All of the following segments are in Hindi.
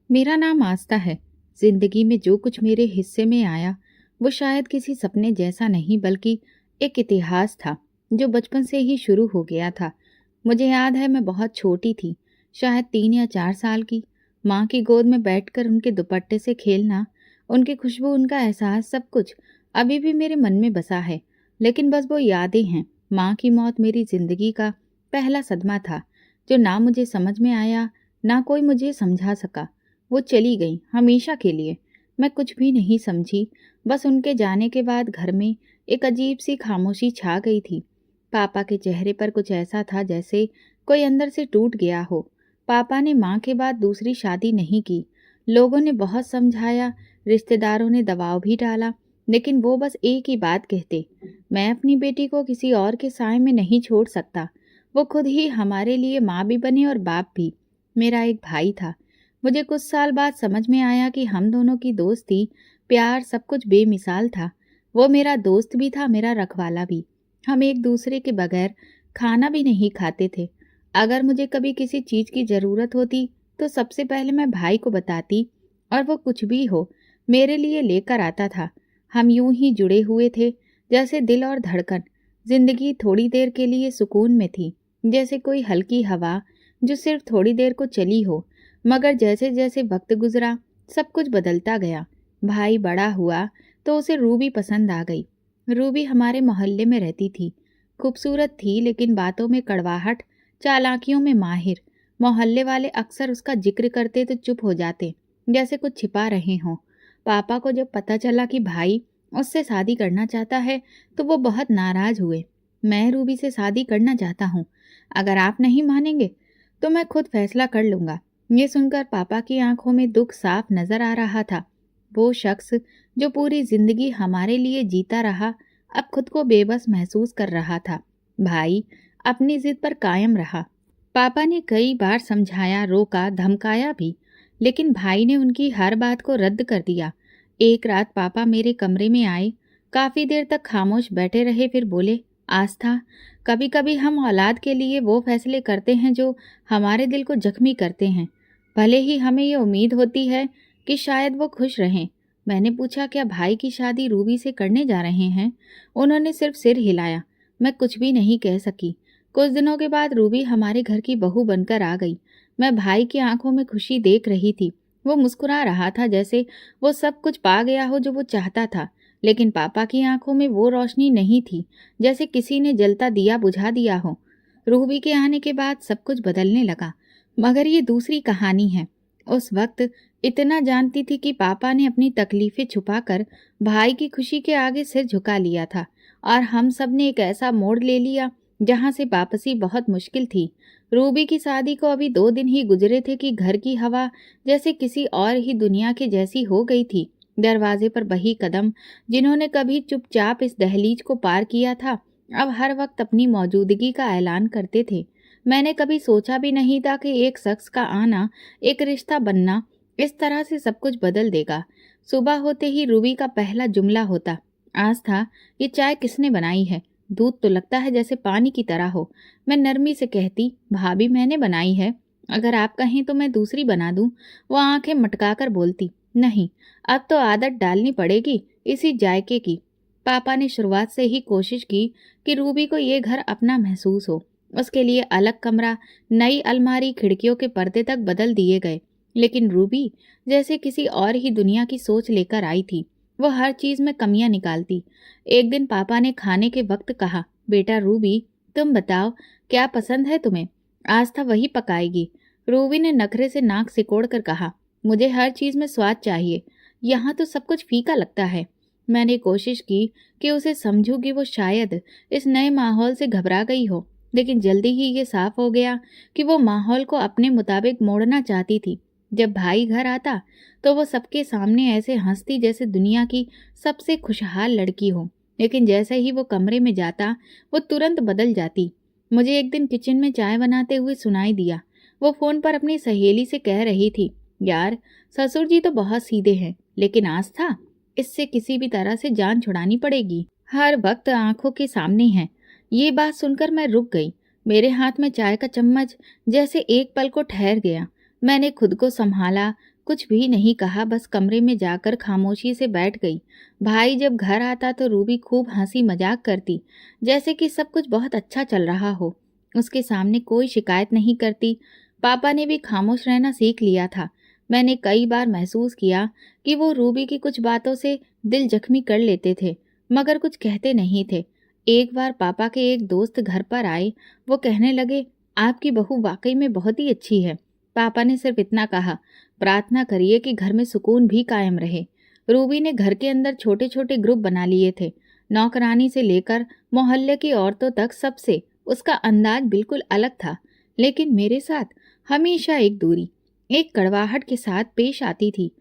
मेरा नाम आस्था है। जिंदगी में जो कुछ मेरे हिस्से में आया वो शायद किसी सपने जैसा नहीं बल्कि एक इतिहास था जो बचपन से ही शुरू हो गया था। मुझे याद है मैं बहुत छोटी थी, शायद 3 या 4 साल की। माँ की गोद में बैठकर उनके दुपट्टे से खेलना, उनकी खुशबू, उनका एहसास, सब कुछ अभी भी मेरे मन में बसा है। लेकिन बस वो यादें हैं। माँ की मौत मेरी जिंदगी का पहला सदमा था जो ना मुझे समझ में आया, ना कोई मुझे समझा सका। वो चली गई हमेशा के लिए। मैं कुछ भी नहीं समझी। बस उनके जाने के बाद घर में एक अजीब सी खामोशी छा गई थी। पापा के चेहरे पर कुछ ऐसा था जैसे कोई अंदर से टूट गया हो। पापा ने माँ के बाद दूसरी शादी नहीं की। लोगों ने बहुत समझाया, रिश्तेदारों ने दबाव भी डाला, लेकिन वो बस एक ही बात कहते, मैं अपनी बेटी को किसी और के साए में नहीं छोड़ सकता। वो खुद ही हमारे लिए माँ भी बने और बाप भी। मेरा एक भाई था। मुझे कुछ साल बाद समझ में आया कि हम दोनों की दोस्ती, प्यार, सब कुछ बेमिसाल था। वो मेरा दोस्त भी था, मेरा रखवाला भी। हम एक दूसरे के बगैर खाना भी नहीं खाते थे। अगर मुझे कभी किसी चीज की जरूरत होती तो सबसे पहले मैं भाई को बताती और वो कुछ भी हो मेरे लिए लेकर आता था। हम यूं ही जुड़े हुए थे जैसे दिल और धड़कन। जिंदगी थोड़ी देर के लिए सुकून में थी, जैसे कोई हल्की हवा जो सिर्फ थोड़ी देर को चली हो। मगर जैसे जैसे वक्त गुजरा सब कुछ बदलता गया। भाई बड़ा हुआ तो उसे रूबी पसंद आ गई। रूबी हमारे मोहल्ले में रहती थी। खूबसूरत थी लेकिन बातों में कड़वाहट, चालाकियों में माहिर। मोहल्ले वाले अक्सर उसका जिक्र करते तो चुप हो जाते, जैसे कुछ छिपा रहे हों। पापा को जब पता चला कि भाई उससे शादी करना चाहता है तो वो बहुत नाराज हुए। मैं रूबी से शादी करना चाहता हूँ, अगर आप नहीं मानेंगे तो मैं खुद फैसला कर लूंगा। ये सुनकर पापा की आंखों में दुख साफ नजर आ रहा था। वो शख्स जो पूरी जिंदगी हमारे लिए जीता रहा अब खुद को बेबस महसूस कर रहा था। भाई अपनी जिद पर कायम रहा। पापा ने कई बार समझाया, रोका, धमकाया भी, लेकिन भाई ने उनकी हर बात को रद्द कर दिया। एक रात पापा मेरे कमरे में आए, काफी देर तक खामोश बैठे रहे, फिर बोले, आस्था, कभी कभी हम औलाद के लिए वो फैसले करते हैं जो हमारे दिल को जख्मी करते हैं, भले ही हमें ये उम्मीद होती है कि शायद वो खुश रहें। मैंने पूछा, क्या भाई की शादी रूबी से करने जा रहे हैं? उन्होंने सिर्फ सिर हिलाया। मैं कुछ भी नहीं कह सकी। कुछ दिनों के बाद रूबी हमारे घर की बहू बनकर आ गई। मैं भाई की आंखों में खुशी देख रही थी। वो मुस्कुरा रहा था जैसे वो सब कुछ पा गया हो जो वो चाहता था। लेकिन पापा की आंखों में वो रोशनी नहीं थी, जैसे किसी ने जलता दिया बुझा दिया हो। रूबी के आने के बाद सब कुछ बदलने लगा। मगर ये दूसरी कहानी है। उस वक्त इतना जानती थी कि पापा ने अपनी तकलीफें छुपाकर भाई की खुशी के आगे सिर झुका लिया था, और हम सब ने एक ऐसा मोड़ ले लिया जहां से वापसी बहुत मुश्किल थी। रूबी की शादी को अभी 2 दिन ही गुजरे थे कि घर की हवा जैसे किसी और ही दुनिया के जैसी हो गई थी। दरवाजे पर वही कदम जिन्होंने कभी चुपचाप इस दहलीज को पार किया था, अब हर वक्त अपनी मौजूदगी का ऐलान करते थे। मैंने कभी सोचा भी नहीं था कि एक शख्स का आना, एक रिश्ता बनना इस तरह से सब कुछ बदल देगा। सुबह होते ही रूबी का पहला जुमला होता, आस्था, ये चाय किसने बनाई है? दूध तो लगता है जैसे पानी की तरह हो। मैं नरमी से कहती, भाभी मैंने बनाई है, अगर आप कहें तो मैं दूसरी बना दूं। वो आंखें मटकाकर बोलती, नहीं, अब तो आदत डालनी पड़ेगी इसी जायके की। पापा ने शुरुआत से ही कोशिश की कि रूबी को ये घर अपना महसूस हो। उसके लिए अलग कमरा, नई अलमारी, खिड़कियों के पर्दे तक बदल दिए गए। लेकिन रूबी जैसे किसी और ही दुनिया की सोच लेकर आई थी। वो हर चीज में कमियां निकालती। एक दिन पापा ने खाने के वक्त कहा, बेटा रूबी, तुम बताओ क्या पसंद है तुम्हें? आस्था वही पकाएगी। रूबी ने नखरे से नाक सिकोड़ कर कहा, मुझे हर चीज में स्वाद चाहिए, यहाँ तो सब कुछ फीका लगता है। मैंने कोशिश की कि उसे समझूं कि वो शायद इस नए माहौल से घबरा गई हो, लेकिन जल्दी ही ये साफ हो गया कि वो माहौल को अपने मुताबिक मोड़ना चाहती थी। जब भाई घर आता तो वो सबके सामने ऐसे हंसती जैसे दुनिया की सबसे खुशहाल लड़की हो, लेकिन जैसे ही वो कमरे में जाता वो तुरंत बदल जाती। मुझे एक दिन किचन में चाय बनाते हुए सुनाई दिया। वो फोन पर अपनी सहेली से कह रही थी, यार ससुर जी तो बहुत सीधे हैं, लेकिन आस्था, इससे किसी भी तरह से जान छुड़ानी पड़ेगी, हर वक्त आंखों के सामने है। ये बात सुनकर मैं रुक गई। मेरे हाथ में चाय का चम्मच जैसे एक पल को ठहर गया। मैंने खुद को संभाला, कुछ भी नहीं कहा, बस कमरे में जाकर खामोशी से बैठ गई। भाई जब घर आता तो रूबी खूब हंसी मजाक करती, जैसे कि सब कुछ बहुत अच्छा चल रहा हो। उसके सामने कोई शिकायत नहीं करती। पापा ने भी खामोश रहना सीख लिया था। मैंने कई बार महसूस किया कि वो रूबी की कुछ बातों से दिल जख्मी कर लेते थे, मगर कुछ कहते नहीं थे। एक बार पापा के एक दोस्त घर पर आए। वो कहने लगे, आपकी बहू वाकई में बहुत ही अच्छी है। पापा ने सिर्फ इतना कहा, प्रार्थना करिए कि घर में सुकून भी कायम रहे। रूबी ने घर के अंदर छोटे छोटे ग्रुप बना लिए थे। नौकरानी से लेकर मोहल्ले की औरतों तक सबसे उसका अंदाज बिल्कुल अलग था। लेकिन मेरे साथ हमेशा एक दूरी, एक कड़वाहट के साथ पेश आती थी।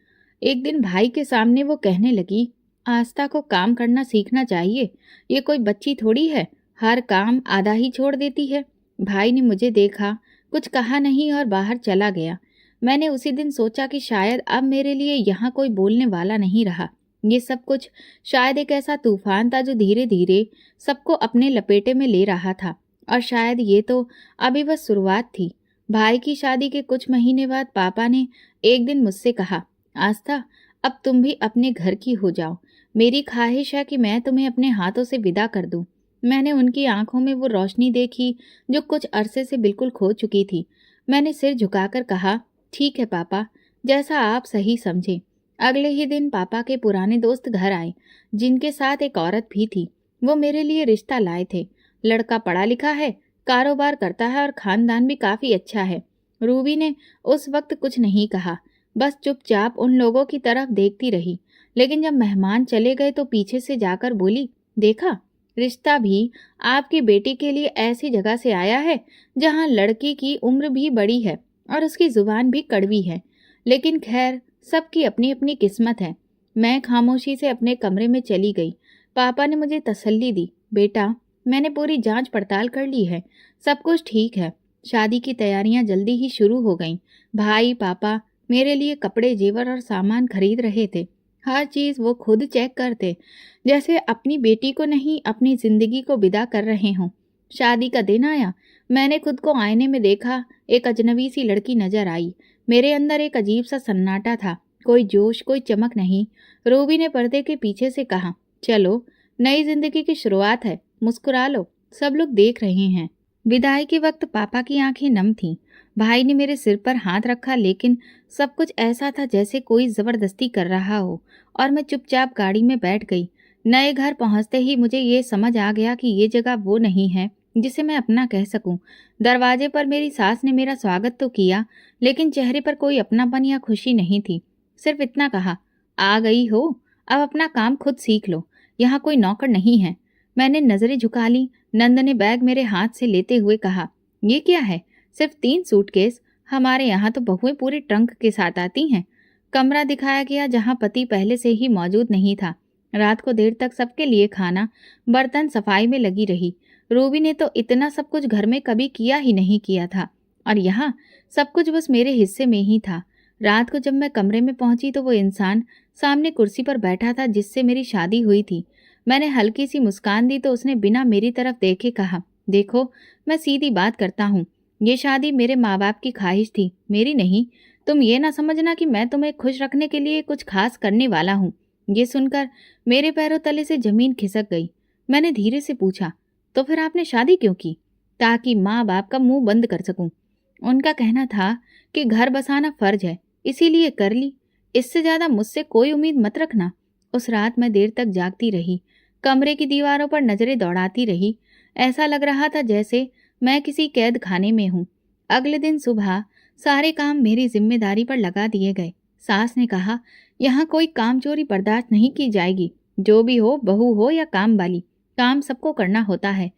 एक दिन भाई के सामने वो कहने लगी, आस्था को काम करना सीखना चाहिए। ये कोई बच्ची थोड़ी है, हर काम आधा ही छोड़ देती है। भाई ने मुझे देखा, कुछ कहा नहीं और बाहर चला गया। मैंने उसी दिन सोचा कि शायद अब मेरे लिए यहाँ कोई बोलने वाला नहीं रहा। ये सब कुछ शायद एक ऐसा तूफान था जो धीरे धीरे सबको अपने लपेटे में ले रहा था। और शायद ये तो अभी बस शुरुआत थी। भाई की शादी के कुछ महीने बाद पापा ने एक दिन मुझसे कहा, आस्था, अब तुम भी अपने घर की हो जाओ। मेरी ख्वाहिश है कि मैं तुम्हें अपने हाथों से विदा कर दूं। मैंने उनकी आंखों में वो रोशनी देखी जो कुछ अरसे से बिल्कुल खो चुकी थी। मैंने सिर झुकाकर कहा, ठीक है पापा, जैसा आप सही समझें। अगले ही दिन पापा के पुराने दोस्त घर आए, जिनके साथ एक औरत भी थी। वो मेरे लिए रिश्ता लाए थे। लड़का पढ़ा लिखा है, कारोबार करता है और खानदान भी काफी अच्छा है। रूबी ने उस वक्त कुछ नहीं कहा, बस चुपचाप उन लोगों की तरफ देखती रही। लेकिन जब मेहमान चले गए तो पीछे से जाकर बोली, देखा, रिश्ता भी आपकी बेटी के लिए ऐसी जगह से आया है जहां लड़की की उम्र भी बड़ी है और उसकी जुबान भी कड़वी है। लेकिन खैर, सबकी अपनी अपनी किस्मत है। मैं खामोशी से अपने कमरे में चली गई। पापा ने मुझे तसल्ली दी, बेटा, मैंने पूरी जांच पड़ताल कर ली है, सब कुछ ठीक है। शादी की तैयारियां जल्दी ही शुरू हो गईं। भाई पापा मेरे लिए कपड़े, जेवर और सामान खरीद रहे थे। हर चीज वो खुद चेक करते, जैसे अपनी बेटी को नहीं, अपनी जिंदगी को विदा कर रहे हों। शादी का दिन आया। मैंने खुद को आईने में देखा। एक अजनबी सी लड़की नजर आई। मेरे अंदर एक अजीब सा सन्नाटा था, कोई जोश, कोई चमक नहीं। रूबी ने पर्दे के पीछे से कहा, चलो, नई जिंदगी की शुरुआत है, मुस्कुरा लो, सब लोग देख रहे हैं। विदाई के वक्त पापा की आंखें नम थीं। भाई ने मेरे सिर पर हाथ रखा, लेकिन सब कुछ ऐसा था जैसे कोई जबरदस्ती कर रहा हो, और मैं चुपचाप गाड़ी में बैठ गई। नए घर पहुंचते ही मुझे ये समझ आ गया कि ये जगह वो नहीं है जिसे मैं अपना कह सकूं। दरवाजे पर मेरी सास ने मेरा स्वागत तो किया, लेकिन चेहरे पर कोई अपनापन या खुशी नहीं थी। सिर्फ इतना कहा, आ गई हो, अब अपना काम खुद सीख लो, यहाँ कोई नौकर नहीं है। मैंने नजरें झुका ली। नंद ने बैग मेरे हाथ से लेते हुए कहा, ये क्या है? सिर्फ 3 सूटकेस? हमारे यहाँ तो बहुएं पूरे ट्रंक के साथ आती हैं। कमरा दिखाया गया जहाँ पति पहले से ही मौजूद नहीं था। रात को देर तक सबके लिए खाना, बर्तन सफाई में लगी रही। रूबी ने तो इतना सब कुछ घर में कभी किया ही नहीं किया था, और यहाँ सब कुछ बस मेरे हिस्से में ही था। रात को जब मैं कमरे में पहुंची तो वो इंसान सामने कुर्सी पर बैठा था जिससे मेरी शादी हुई थी। मैंने हल्की सी मुस्कान दी तो उसने बिना मेरी तरफ देखे कहा, देखो, मैं सीधी बात करता हूँ, ये शादी मेरे माँ बाप की ख्वाहिश थी, मेरी नहीं। तुम ये ना समझना कि मैं तुम्हें खुश रखने के लिए कुछ खास करने वाला हूँ। ये सुनकर मेरे पैरों तले से जमीन खिसक गई। मैंने धीरे से पूछा, तो फिर आपने शादी क्यों की? ताकि माँ बाप का मुंह बंद कर सकूं। उनका कहना था कि घर बसाना फर्ज है, इसीलिए कर ली। इससे ज्यादा मुझसे कोई उम्मीद मत रखना। उस रात मैं देर तक जागती रही, कमरे की दीवारों पर नजरें दौड़ाती रही। ऐसा लग रहा था जैसे मैं किसी कैद खाने में हूँ। अगले दिन सुबह सारे काम मेरी जिम्मेदारी पर लगा दिए गए। सास ने कहा, यहाँ कोई काम चोरी बर्दाश्त नहीं की जाएगी। जो भी हो, बहू हो या काम वाली, काम सबको करना होता है।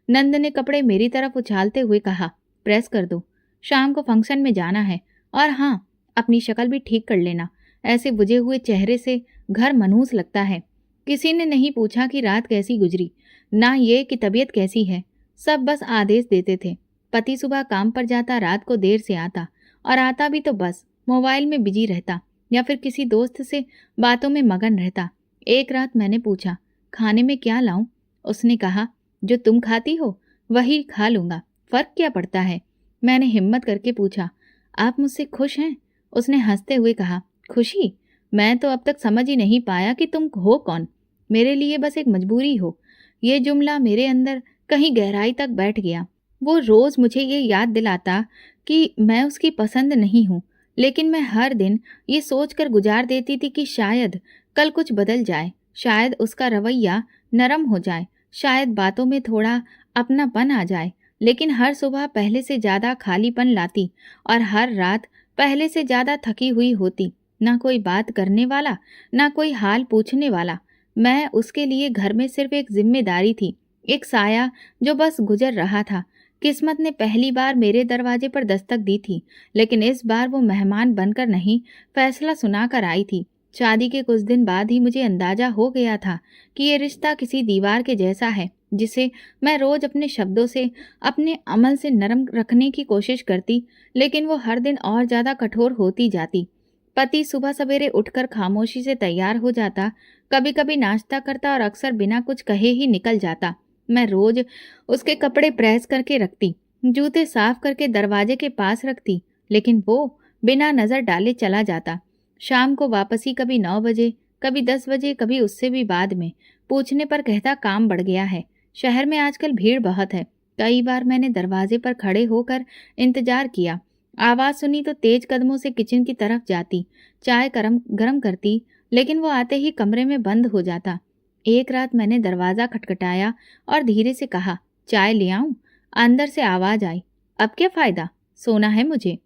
नंद ने कपड़े मेरी तरफ उछालते हुए कहा, प्रेस कर दो, शाम को फंक्शन में जाना है। और हाँ, अपनी शक्ल भी ठीक कर लेना, ऐसे बुझे हुए चेहरे से घर मनहूस लगता है। किसी ने नहीं पूछा कि रात कैसी गुजरी, ना ये कि तबीयत कैसी है। सब बस आदेश देते थे। पति सुबह काम पर जाता, रात को देर से आता, और आता भी तो बस मोबाइल में बिजी रहता या फिर किसी दोस्त से बातों में मगन रहता। एक रात मैंने पूछा, खाने में क्या लाऊं? उसने कहा, जो तुम खाती हो वही खा लूंगा, फर्क क्या पड़ता है? मैंने हिम्मत करके पूछा, आप मुझसे खुश हैं? उसने हंसते हुए कहा, खुशी? मैं तो अब तक समझ ही नहीं पाया कि तुम हो कौन। मेरे लिए बस एक मजबूरी हो। ये जुमला मेरे अंदर कहीं गहराई तक बैठ गया। वो रोज मुझे ये याद दिलाता कि मैं उसकी पसंद नहीं हूँ, लेकिन मैं हर दिन ये सोचकर गुजार देती थी कि शायद कल कुछ बदल जाए, शायद उसका रवैया नरम हो जाए, शायद बातों में थोड़ा अपनापन आ जाए। लेकिन हर सुबह पहले से ज्यादा खालीपन लाती और हर रात पहले से ज्यादा थकी हुई होती। ना कोई बात करने वाला, ना कोई हाल पूछने वाला। मैं उसके लिए घर में सिर्फ एक जिम्मेदारी थी, एक साया जो बस गुजर रहा था। किस्मत ने पहली बार मेरे दरवाजे पर दस्तक दी थी, लेकिन इस बार वो मेहमान बनकर नहीं, फैसला सुनाकर आई थी। शादी के कुछ दिन बाद ही मुझे अंदाजा हो गया था कि ये रिश्ता किसी दीवार के जैसा है, जिसे मैं रोज अपने शब्दों से, अपने अमल से नरम रखने की कोशिश करती, लेकिन वो हर दिन और ज्यादा कठोर होती जाती। पति सुबह सवेरे उठकर खामोशी से तैयार हो जाता, कभी कभी नाश्ता करता और अक्सर बिना कुछ कहे ही निकल जाता। मैं रोज उसके कपड़े प्रेस करके रखती, जूते साफ करके दरवाजे के पास रखती, लेकिन वो बिना नजर डाले चला जाता। शाम को वापसी कभी 9 बजे, कभी 10 बजे, कभी उससे भी बाद में। पूछने पर कहता काम बढ़ गया है, शहर में आजकल भीड़ बहुत है। कई बार मैंने दरवाजे पर खड़े होकर इंतजार किया। आवाज सुनी तो तेज कदमों से किचन की तरफ जाती, चाय गरम गरम करती, लेकिन वो आते ही कमरे में बंद हो जाता। एक रात मैंने दरवाजा खटखटाया और धीरे से कहा, चाय ले आऊं? अंदर से आवाज आई, अब क्या फायदा, सोना है मुझे।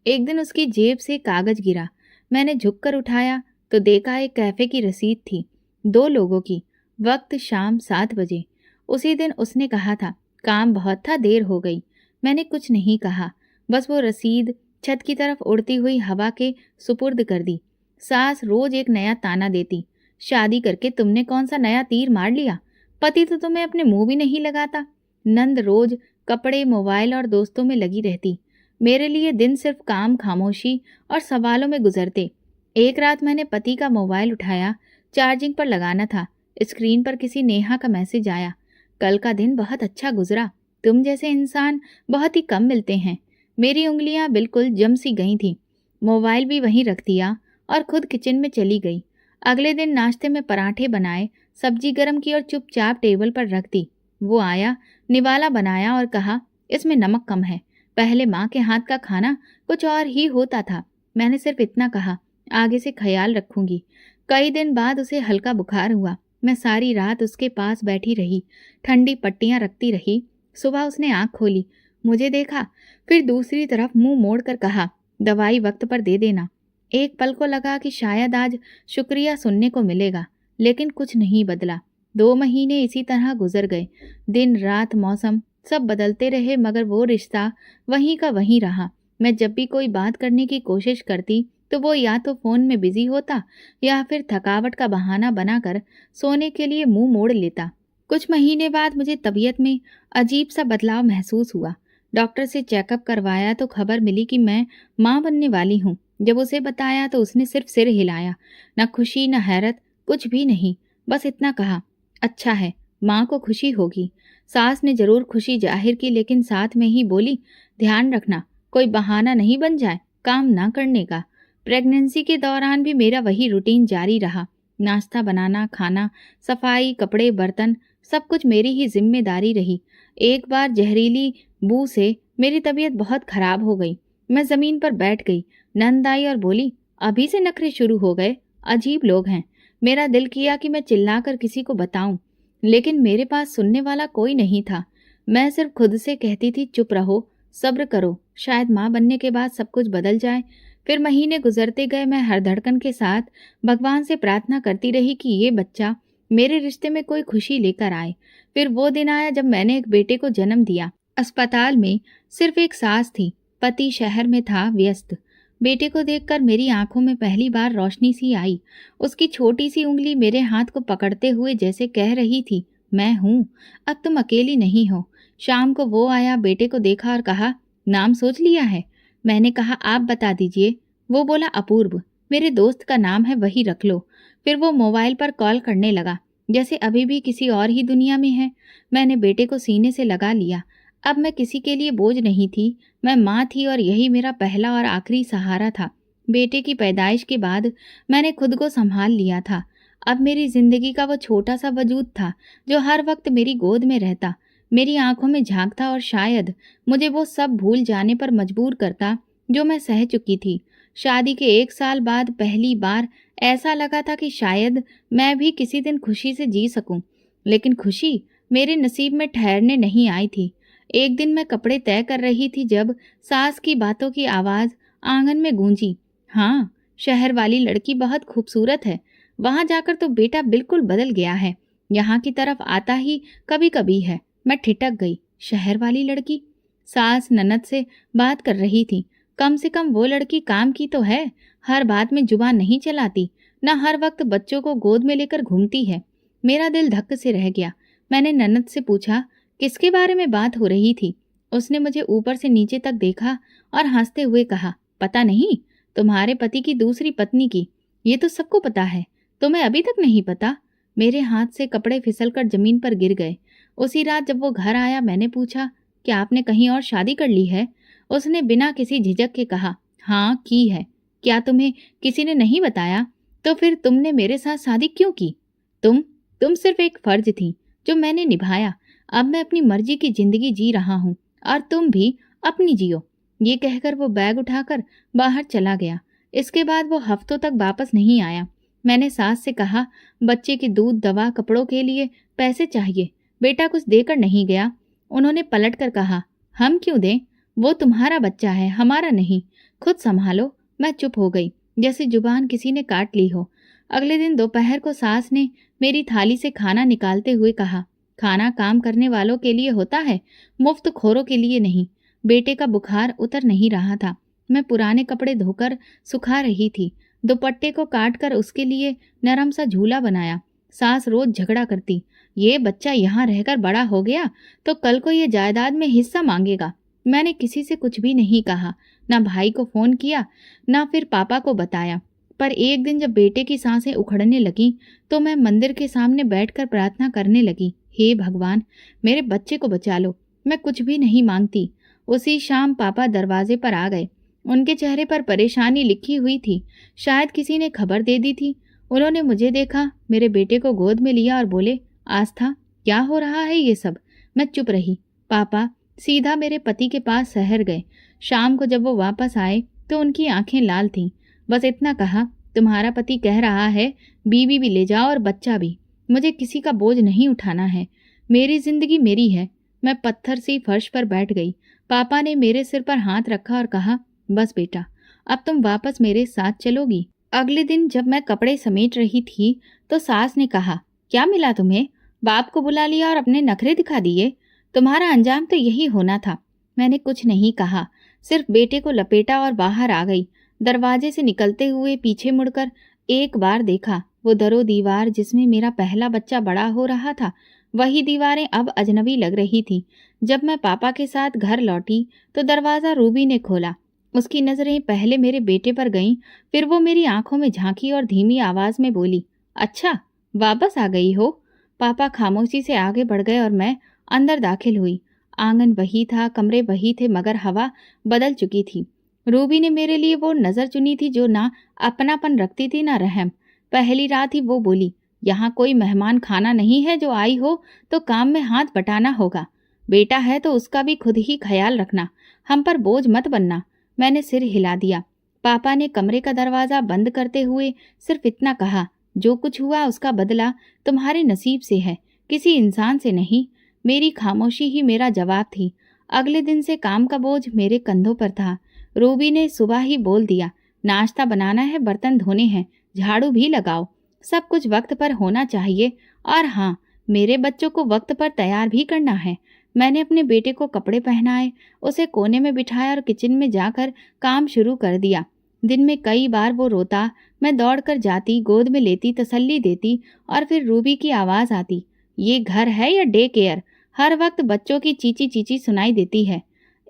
एक दिन उसकी जेब से कागज गिरा। मैंने झुककर उठाया तो देखा एक कैफे की रसीद थी, 2 लोगों की, वक्त शाम 7 बजे। उसी दिन उसने कहा था, काम बहुत था, देर हो गई। मैंने कुछ नहीं कहा, बस वो रसीद छत की तरफ उड़ती हुई हवा के सुपुर्द कर दी। सास रोज एक नया ताना देती, शादी करके तुमने कौन सा नया तीर मार लिया, पति तो तुम्हें अपने मुंह भी नहीं लगाता। नंद रोज कपड़े, मोबाइल और दोस्तों में लगी रहती। मेरे लिए दिन सिर्फ काम, खामोशी और सवालों में गुजरते। एक रात मैंने पति का मोबाइल उठाया, चार्जिंग पर लगाना था। स्क्रीन पर किसी नेहा का मैसेज आया, कल का दिन बहुत अच्छा गुजरा, तुम जैसे इंसान बहुत ही कम मिलते हैं। मेरी उंगलियां बिल्कुल जम सी गई थीं। मोबाइल भी वहीं रख दिया और खुद किचन में चली गई। अगले दिन नाश्ते में पराठे बनाए, सब्जी गरम की और चुपचाप टेबल पर रख दी। वो आया, निवाला बनाया और कहा, इसमें नमक कम है। पहले माँ के हाथ का खाना कुछ और ही होता था। मैंने सिर्फ इतना कहा, आगे से ख्याल रखूंगी। कई दिन बाद उसे हल्का बुखार हुआ। मैं सारी रात उसके पास बैठी रही, ठंडी पट्टियां रखती रही। सुबह उसने आंख खोली, मुझे देखा, फिर दूसरी तरफ मुंह मोड़कर कहा, दवाई वक्त पर दे देना। एक पल को लगा कि शायद आज शुक्रिया सुनने को मिलेगा, लेकिन कुछ नहीं बदला। 2 महीने इसी तरह गुजर गए। दिन रात मौसम सब बदलते रहे, मगर वो रिश्ता वहीं का वहीं रहा। मैं जब भी कोई बात करने की कोशिश करती तो वो या तो फोन में बिजी होता या फिर थकावट का बहाना बनाकर सोने के लिए मुंह मोड़ लेता। कुछ महीने बाद मुझे तबीयत में अजीब सा बदलाव महसूस हुआ। डॉक्टर से चेकअप करवाया तो खबर मिली कि मैं माँ बनने वाली हूँ। जब उसे बताया तो उसने सिर्फ सिर हिलाया, न खुशी न हैरत, कुछ भी नहीं। बस इतना कहा, अच्छा है, माँ को खुशी होगी। सास ने जरूर खुशी जाहिर की, लेकिन साथ में ही बोली, ध्यान रखना कोई बहाना नहीं बन जाए काम ना करने का। प्रेगनेंसी के दौरान भी मेरा वही रूटीन जारी रहा। नाश्ता बनाना, खाना, सफाई, कपड़े, बर्तन, सब कुछ मेरी ही जिम्मेदारी रही। एक बार जहरीली बू से मेरी तबीयत बहुत खराब हो गई। मैं जमीन पर बैठ गई। नंद आई और बोली, अभी से नखरे शुरू हो गए, अजीब लोग हैं। मेरा दिल किया कि मैं चिल्लाकर किसी को बताऊं, लेकिन मेरे पास सुनने वाला कोई नहीं था। मैं सिर्फ खुद से कहती थी, चुप रहो, सब्र करो, शायद माँ बनने के बाद सब कुछ बदल जाए। फिर महीने गुजरते गए। मैं हर धड़कन के साथ भगवान से प्रार्थना करती रही कि ये बच्चा मेरे रिश्ते में कोई खुशी लेकर आए। फिर वो दिन आया जब मैंने एक बेटे को जन्म दिया। अस्पताल में सिर्फ एक सास थी, पति शहर में था व्यस्त। बेटे को देखकर मेरी आंखों में पहली बार रोशनी सी आई। उसकी छोटी सी उंगली मेरे हाथ को पकड़ते हुए जैसे कह रही थी, मैं हूँ, अब तुम अकेली नहीं हो। शाम को वो आया, बेटे को देखा और कहा, नाम सोच लिया है? मैंने कहा, आप बता दीजिए। वो बोला, अपूर्व, मेरे दोस्त का नाम है, वही रख लो। फिर वो मोबाइल पर कॉल करने लगा, जैसे अभी भी किसी और ही दुनिया में है। मैंने बेटे को सीने से लगा लिया। अब मैं किसी के लिए बोझ नहीं थी, मैं माँ थी और यही मेरा पहला और आखिरी सहारा था। बेटे की पैदाइश के बाद मैंने खुद को संभाल लिया था। अब मेरी जिंदगी का वो छोटा सा वजूद था जो हर वक्त मेरी गोद में रहता, मेरी आंखों में झांकता और शायद मुझे वो सब भूल जाने पर मजबूर करता जो मैं सह चुकी थी। शादी के 1 साल बाद पहली बार ऐसा लगा था कि शायद मैं भी किसी दिन खुशी से जी सकूं, लेकिन खुशी मेरे नसीब में ठहरने नहीं आई थी। एक दिन मैं कपड़े तय कर रही थी जब सास की बातों की आवाज आंगन में गूंजी। हाँ, शहर वाली लड़की बहुत खूबसूरत है, वहां जाकर तो बेटा बिल्कुल बदल गया है, यहाँ की तरफ आता ही कभी कभी है। मैं ठिठक गई। शहर वाली लड़की? सास ननद से बात कर रही थी। कम से कम वो लड़की काम की तो है, हर बात में जुबान नहीं चलाती, न हर वक्त बच्चों को गोद में लेकर घूमती है। मेरा दिल धक्क से रह गया। मैंने ननद से पूछा, किसके बारे में बात हो रही थी? उसने मुझे ऊपर से नीचे तक देखा और हंसते हुए कहा, पता नहीं, तुम्हारे पति की दूसरी पत्नी की। ये तो सबको पता है, तुम्हें अभी तक नहीं पता? मेरे हाथ से कपड़े फिसलकर जमीन पर गिर गए। उसी रात जब वो घर आया मैंने पूछा, क्या आपने कहीं और शादी कर ली है? उसने बिना किसी झिझक के कहा, हाँ की है। क्या तुम्हें किसी ने नहीं बताया? तो फिर तुमने मेरे साथ शादी क्यों की? तुम सिर्फ एक फर्ज थी जो मैंने निभाया। अब मैं अपनी मर्जी की जिंदगी जी रहा हूँ और तुम भी अपनी जियो। ये कहकर वो बैग उठाकर बाहर चला गया। इसके बाद वो हफ्तों तक वापस नहीं आया। मैंने सास से कहा, बच्चे की दूध दवा कपड़ों के लिए पैसे चाहिए, बेटा कुछ देकर नहीं गया। उन्होंने पलट कर कहा, हम क्यों दें? वो तुम्हारा बच्चा है, हमारा नहीं, खुद संभालो। मैं चुप हो गई, जैसे जुबान किसी ने काट ली हो। अगले दिन दोपहर को सास ने मेरी थाली से खाना निकालते हुए कहा, खाना काम करने वालों के लिए होता है, मुफ्त खोरों के लिए नहीं। बेटे का बुखार उतर नहीं रहा था। मैं पुराने कपड़े धोकर सुखा रही थी, दुपट्टे को काट कर उसके लिए नरम सा झूला बनाया। सास रोज झगड़ा करती, ये बच्चा यहाँ रहकर बड़ा हो गया तो कल को ये जायदाद में हिस्सा मांगेगा। मैंने किसी से कुछ भी नहीं कहा, ना भाई को फोन किया, ना फिर पापा को बताया। पर एक दिन जब बेटे की सांसें उखड़ने लगीं तो मैं मंदिर के सामने बैठकर प्रार्थना करने लगी, हे भगवान, मेरे बच्चे को बचा लो, मैं कुछ भी नहीं मांगती। उसी शाम पापा दरवाजे पर आ गए। उनके चेहरे पर परेशानी लिखी हुई थी, शायद किसी ने खबर दे दी थी। उन्होंने मुझे देखा, मेरे बेटे को गोद में लिया और बोले, आस्था, क्या हो रहा है ये सब? मैं चुप रही। पापा सीधा मेरे पति के पास शहर गए। शाम को जब वो वापस आए तो उनकी आंखें लाल थीं। बस इतना कहा, तुम्हारा पति कह रहा है बीवी भी ले जाओ और बच्चा भी, मुझे किसी का बोझ नहीं उठाना है, मेरी जिंदगी मेरी है। मैं पत्थर सी फर्श पर बैठ गई। पापा ने मेरे सिर पर हाथ रखा और कहा, बस बेटा, अब तुम वापस मेरे साथ चलोगी। अगले दिन जब मैं कपड़े समेट रही थी तो सास ने कहा, क्या मिला तुम्हें? बाप को बुला लिया और अपने नखरे दिखा दिए। तुम्हारा अंजाम तो यही होना था। मैंने कुछ नहीं कहा, सिर्फ बेटे को लपेटा और बाहर आ गई। दरवाजे से निकलते हुए पीछे मुड़कर एक बार देखा, वो दरो दीवार जिसमें मेरा पहला बच्चा बड़ा हो रहा था, वही दीवारें अब अजनबी लग रही थी। जब मैं पापा के साथ घर लौटी तो दरवाज़ा रूबी ने खोला। उसकी नज़रें पहले मेरे बेटे पर गईं, फिर वो मेरी आंखों में झांकी और धीमी आवाज़ में बोली, अच्छा वापस आ गई हो। पापा खामोशी से आगे बढ़ गए और मैं अंदर दाखिल हुई। आंगन वही था, कमरे वही थे, मगर हवा बदल चुकी थी। रूबी ने मेरे लिए वो नज़र चुनी थी जो ना अपनापन रखती थी ना रहम। पहली रात ही वो बोली, यहाँ कोई मेहमान खाना नहीं है, जो आई हो तो काम में हाथ बटाना होगा। बेटा है तो उसका भी खुद ही ख्याल रखना, हम पर बोझ मत बनना। मैंने सिर हिला दिया। पापा ने कमरे का दरवाज़ा बंद करते हुए सिर्फ इतना कहा, जो कुछ हुआ उसका बदला तुम्हारे नसीब से है, किसी इंसान से नहीं। मेरी खामोशी ही मेरा जवाब थी। अगले दिन से काम का बोझ मेरे कंधों पर था। रूबी ने सुबह ही बोल दिया, नाश्ता बनाना है, बर्तन धोने हैं, झाड़ू भी लगाओ, सब कुछ वक्त पर होना चाहिए। और हाँ, मेरे बच्चों को वक्त पर तैयार भी करना है। मैंने अपने बेटे को कपड़े पहनाए, उसे कोने में बिठाया और किचन में जाकर काम शुरू कर दिया। दिन में कई बार वो रोता, मैं दौड़कर जाती, गोद में लेती, तसल्ली देती और फिर रूबी की आवाज़ आती, ये घर है या डे केयर? हर वक्त बच्चों की चीची चीची सुनाई देती है।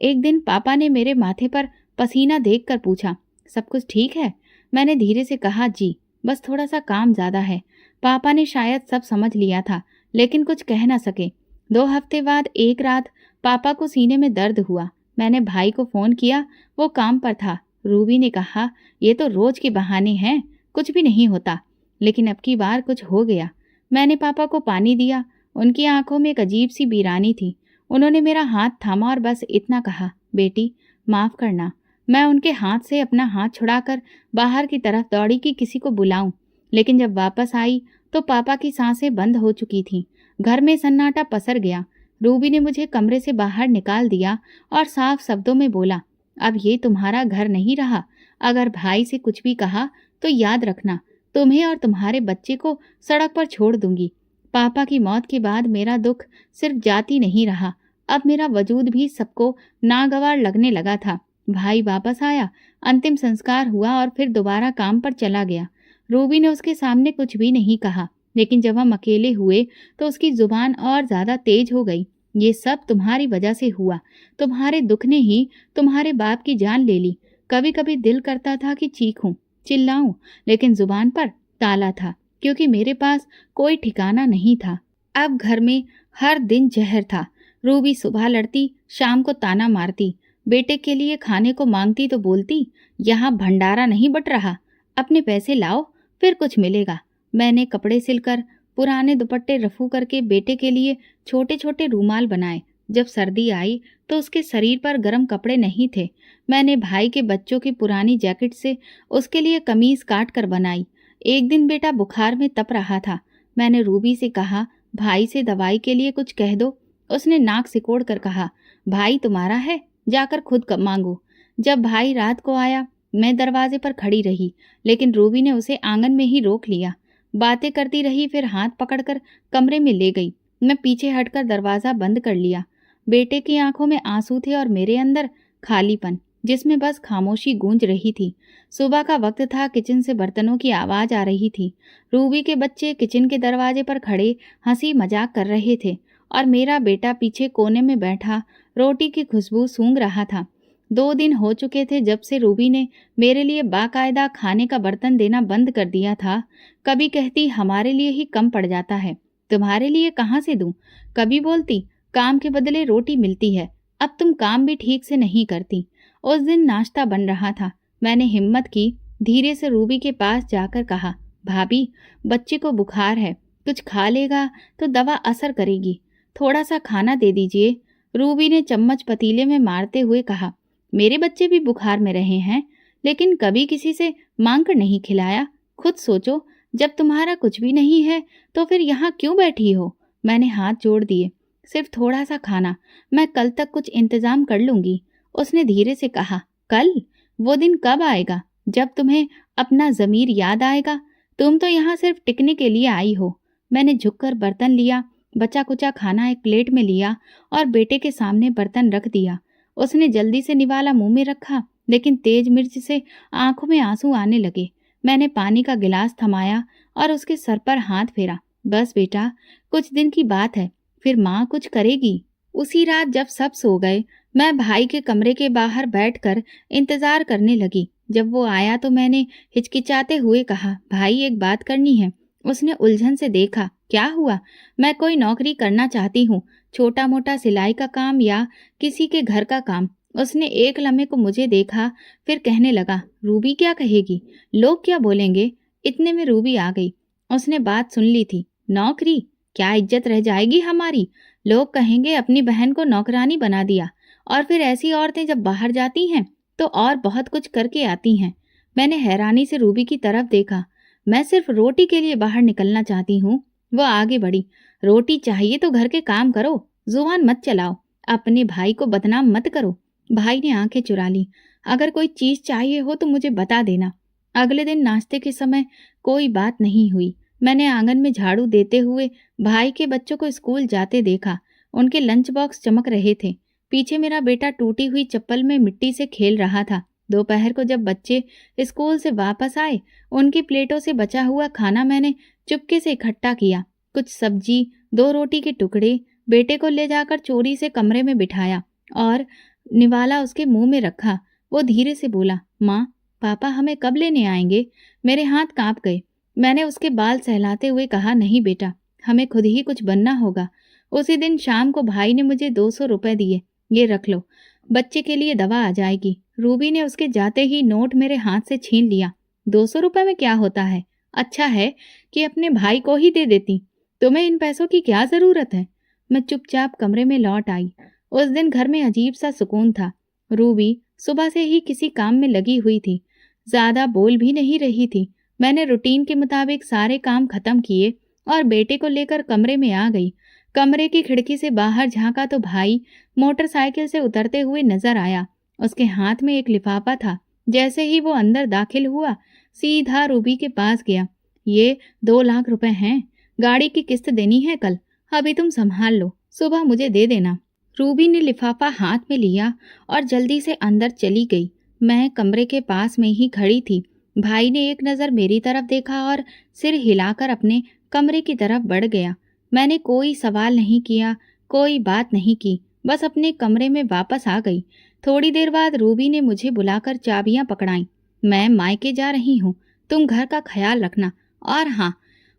एक दिन पापा ने मेरे माथे पर पसीना देखकर पूछा, सब कुछ ठीक है? मैंने धीरे से कहा, जी, बस थोड़ा सा काम ज़्यादा है। पापा ने शायद सब समझ लिया था, लेकिन कुछ कह ना सके। 2 हफ्ते बाद एक रात पापा को सीने में दर्द हुआ। मैंने भाई को फ़ोन किया, वो काम पर था। रूबी ने कहा, ये तो रोज के बहाने हैं, कुछ भी नहीं होता। लेकिन अब की बार कुछ हो गया। मैंने पापा को पानी दिया। उनकी आंखों में एक अजीब सी वीरानी थी। उन्होंने मेरा हाथ थामा और बस इतना कहा, बेटी माफ करना। मैं उनके हाथ से अपना हाथ छुड़ाकर बाहर की तरफ दौड़ी कि किसी को बुलाऊं। लेकिन जब वापस आई तो पापा की सांसें बंद हो चुकी थीं। घर में सन्नाटा पसर गया। रूबी ने मुझे कमरे से बाहर निकाल दिया और साफ शब्दों में बोला, अब ये तुम्हारा घर नहीं रहा। अगर भाई से कुछ भी कहा तो याद रखना, तुम्हें और तुम्हारे बच्चे को सड़क पर छोड़ दूंगी। पापा की मौत के बाद मेरा दुख सिर्फ जाति नहीं रहा, अब मेरा वजूद भी सबको नागवार लगने लगा था। भाई वापस आया, अंतिम संस्कार हुआ और फिर दोबारा काम पर चला गया। रूबी ने उसके सामने कुछ भी नहीं कहा, लेकिन जब हम अकेले हुए तो उसकी जुबान और ज्यादा तेज हो गई। ये सब तुम्हारी वजह से हुआ। तुम्हारे दुख ने ही तुम्हारे बाप की जान ले ली। कभी कभी दिल करता था कि चीखूं, चिल्लाऊं, लेकिन जुबान पर ताला था, क्योंकि मेरे पास कोई ठिकाना नहीं था। अब घर में हर दिन जहर था। रूबी सुबह लड़ती, शाम को ताना मारती, बेटे के लिए खाने को मांगती तो बोलती, यहाँ भंडारा नहीं बट रहा, अपने पैसे लाओ फिर कुछ मिलेगा। मैंने कपड़े सिलकर पुराने दुपट्टे रफू करके बेटे के लिए छोटे छोटे रूमाल बनाए। जब सर्दी आई तो उसके शरीर पर गर्म कपड़े नहीं थे। मैंने भाई के बच्चों की पुरानी जैकेट से उसके लिए कमीज काट कर बनाई। एक दिन बेटा बुखार में तप रहा था। मैंने रूबी से कहा, भाई से दवाई के लिए कुछ कह दो। उसने नाक सिकोड़ कर कहा, भाई तुम्हारा है, जाकर खुद मांगो। जब भाई रात को आया मैं दरवाजे पर खड़ी रही, लेकिन रूबी ने उसे आंगन में ही रोक लिया। बातें करती रही, फिर हाथ पकड़कर कमरे में ले गई। मैं पीछे हटकर दरवाजा बंद कर लिया। बेटे की आंखों में आंसू थे और मेरे अंदर खालीपन, जिसमें बस खामोशी गूंज रही थी। सुबह का वक्त था, किचन से बर्तनों की आवाज आ रही थी। रूबी के बच्चे किचन के दरवाजे पर खड़े हंसी मजाक कर रहे थे और मेरा बेटा पीछे कोने में बैठा रोटी की खुशबू सूंघ रहा था। 2 दिन हो चुके थे जब से रूबी ने मेरे लिए बाकायदा खाने का बर्तन देना बंद कर दिया था। कभी कहती, हमारे लिए ही कम पड़ जाता है, तुम्हारे लिए कहाँ से दूं। कभी बोलती, काम के बदले रोटी मिलती है, अब तुम काम भी ठीक से नहीं करती। उस दिन नाश्ता बन रहा था। मैंने हिम्मत की, धीरे से रूबी के पास जाकर कहा, भाभी बच्चे को बुखार है, कुछ खा लेगा तो दवा असर करेगी, थोड़ा सा खाना दे दीजिए। रूबी ने चम्मच पतीले में मारते हुए कहा, मेरे बच्चे भी बुखार में रहे हैं, लेकिन कभी किसी से मांग कर नहीं खिलाया। खुद सोचो, जब तुम्हारा कुछ भी नहीं है तो फिर यहाँ क्यों बैठी हो। मैंने हाथ जोड़ दिए, सिर्फ थोड़ा सा खाना, मैं कल तक कुछ इंतजाम कर लूंगी। उसने धीरे से कहा, कल? वो दिन कब आएगा जब तुम्हें अपना जमीर याद आएगा। तुम तो यहाँ सिर्फ टिकने के लिए आई हो। मैंने झुककर बर्तन लिया, बचा कुचा खाना एक प्लेट में लिया और बेटे के सामने बर्तन रख दिया। उसने जल्दी से निवाला मुंह में रखा, लेकिन तेज मिर्च से आंखों में आंसू आने लगे। मैंने पानी का गिलास थमाया और उसके सर पर हाथ फेरा। बस बेटा, कुछ दिन की बात है, फिर माँ कुछ करेगी। उसी रात जब सब सो गए, मैं भाई के कमरे के बाहर बैठकर इंतजार करने लगी। जब वो आया तो मैंने हिचकिचाते हुए कहा, भाई एक बात करनी है। उसने उलझन से देखा, क्या हुआ। मैं कोई नौकरी करना चाहती हूँ, छोटा मोटा सिलाई का काम या किसी के घर का काम। उसने एक लम्हे को मुझे देखा, फिर कहने लगा, रूबी क्या कहेगी, लोग क्या बोलेंगे। इतने में रूबी आ गई। उसने बात सुन ली थी। नौकरी? क्या इज्जत रह जाएगी हमारी। लोग कहेंगे अपनी बहन को नौकरानी बना दिया। और फिर ऐसी औरतें जब बाहर जाती हैं तो और बहुत कुछ करके आती हैं। मैंने हैरानी से रूबी की तरफ देखा। मैं सिर्फ रोटी के लिए बाहर निकलना चाहती हूँ। वो आगे बढ़ी, रोटी चाहिए तो घर के काम करो, जुबान मत चलाओ, अपने भाई को बदनाम मत करो। भाई ने आंखें चुरा ली। अगर कोई चीज चाहिए हो तो मुझे बता देना। अगले दिन नाश्ते के समय कोई बात नहीं हुई। मैंने आंगन में झाड़ू देते हुए भाई के बच्चों को स्कूल जाते देखा। उनके लंच बॉक्स चमक रहे थे। पीछे मेरा बेटा टूटी हुई चप्पल में मिट्टी से खेल रहा था। दोपहर को जब बच्चे स्कूल से वापस आए, उनकी प्लेटों से बचा हुआ खाना मैंने चुपके से इकट्ठा किया। कुछ सब्जी, 2 रोटी के टुकड़े बेटे को ले जाकर चोरी से कमरे में बिठाया और निवाला उसके मुंह में रखा। वो धीरे से बोला, माँ पापा हमें कब लेने आएंगे। मेरे हाथ कांप गए। मैंने उसके बाल सहलाते हुए कहा, नहीं बेटा, हमें खुद ही कुछ बनना होगा। उसी दिन शाम को भाई ने मुझे 200 रुपए दिए, ये रख लो। बच्चे के लिए दवा आ जाएगी। रूबी ने उसके जाते ही नोट मेरे हाथ से छीन लिया। 200 रुपए में क्या होता है? अच्छा है कि अपने भाई को ही दे देती। तुम्हें इन पैसों की क्या जरूरत है? मैं चुपचाप कमरे में लौट आई। उस दिन घर में अजीब सा सुकून था। रूबी सुबह से ही किसी काम में लगी हुई थी, ज्यादा बोल भी नहीं रही थी। मैंने रूटीन के मुताबिक सारे काम खत्म किए और बेटे को लेकर कमरे में आ गई। कमरे की खिड़की से बाहर झांका तो भाई मोटरसाइकिल से उतरते हुए नजर आया। उसके हाथ में एक लिफाफा था। जैसे ही वो अंदर दाखिल हुआ, सीधा रूबी के पास गया। ये 2 लाख रुपए हैं, गाड़ी की किस्त देनी है कल, अभी तुम संभाल लो, सुबह मुझे दे देना। रूबी ने लिफाफा हाथ में लिया और जल्दी से अंदर चली गई। मैं कमरे के पास में ही खड़ी थी। भाई ने एक नज़र मेरी तरफ देखा और सिर हिलाकर अपने कमरे की तरफ बढ़ गया। मैंने कोई सवाल नहीं किया, कोई बात नहीं की, बस अपने कमरे में वापस आ गई। थोड़ी देर बाद रूबी ने मुझे बुलाकर चाबियां पकड़ाईं। मैं मायके जा रही हूँ, तुम घर का ख्याल रखना, और हाँ,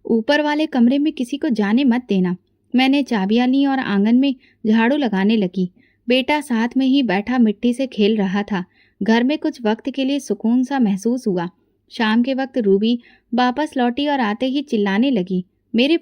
ऊपर वाले कमरे में किसी को जाने मत देना। मैंने चाबियां ली और आंगन में झाड़ू लगाने लगी। बेटा साथ में ही बैठा मिट्टी से खेल रहा था। घर में कुछ वक्त के लिए सुकून सा महसूस हुआ। शाम के वक्त रूबी वापस लौटी और आते ही चिल्लाने लगी, मेरे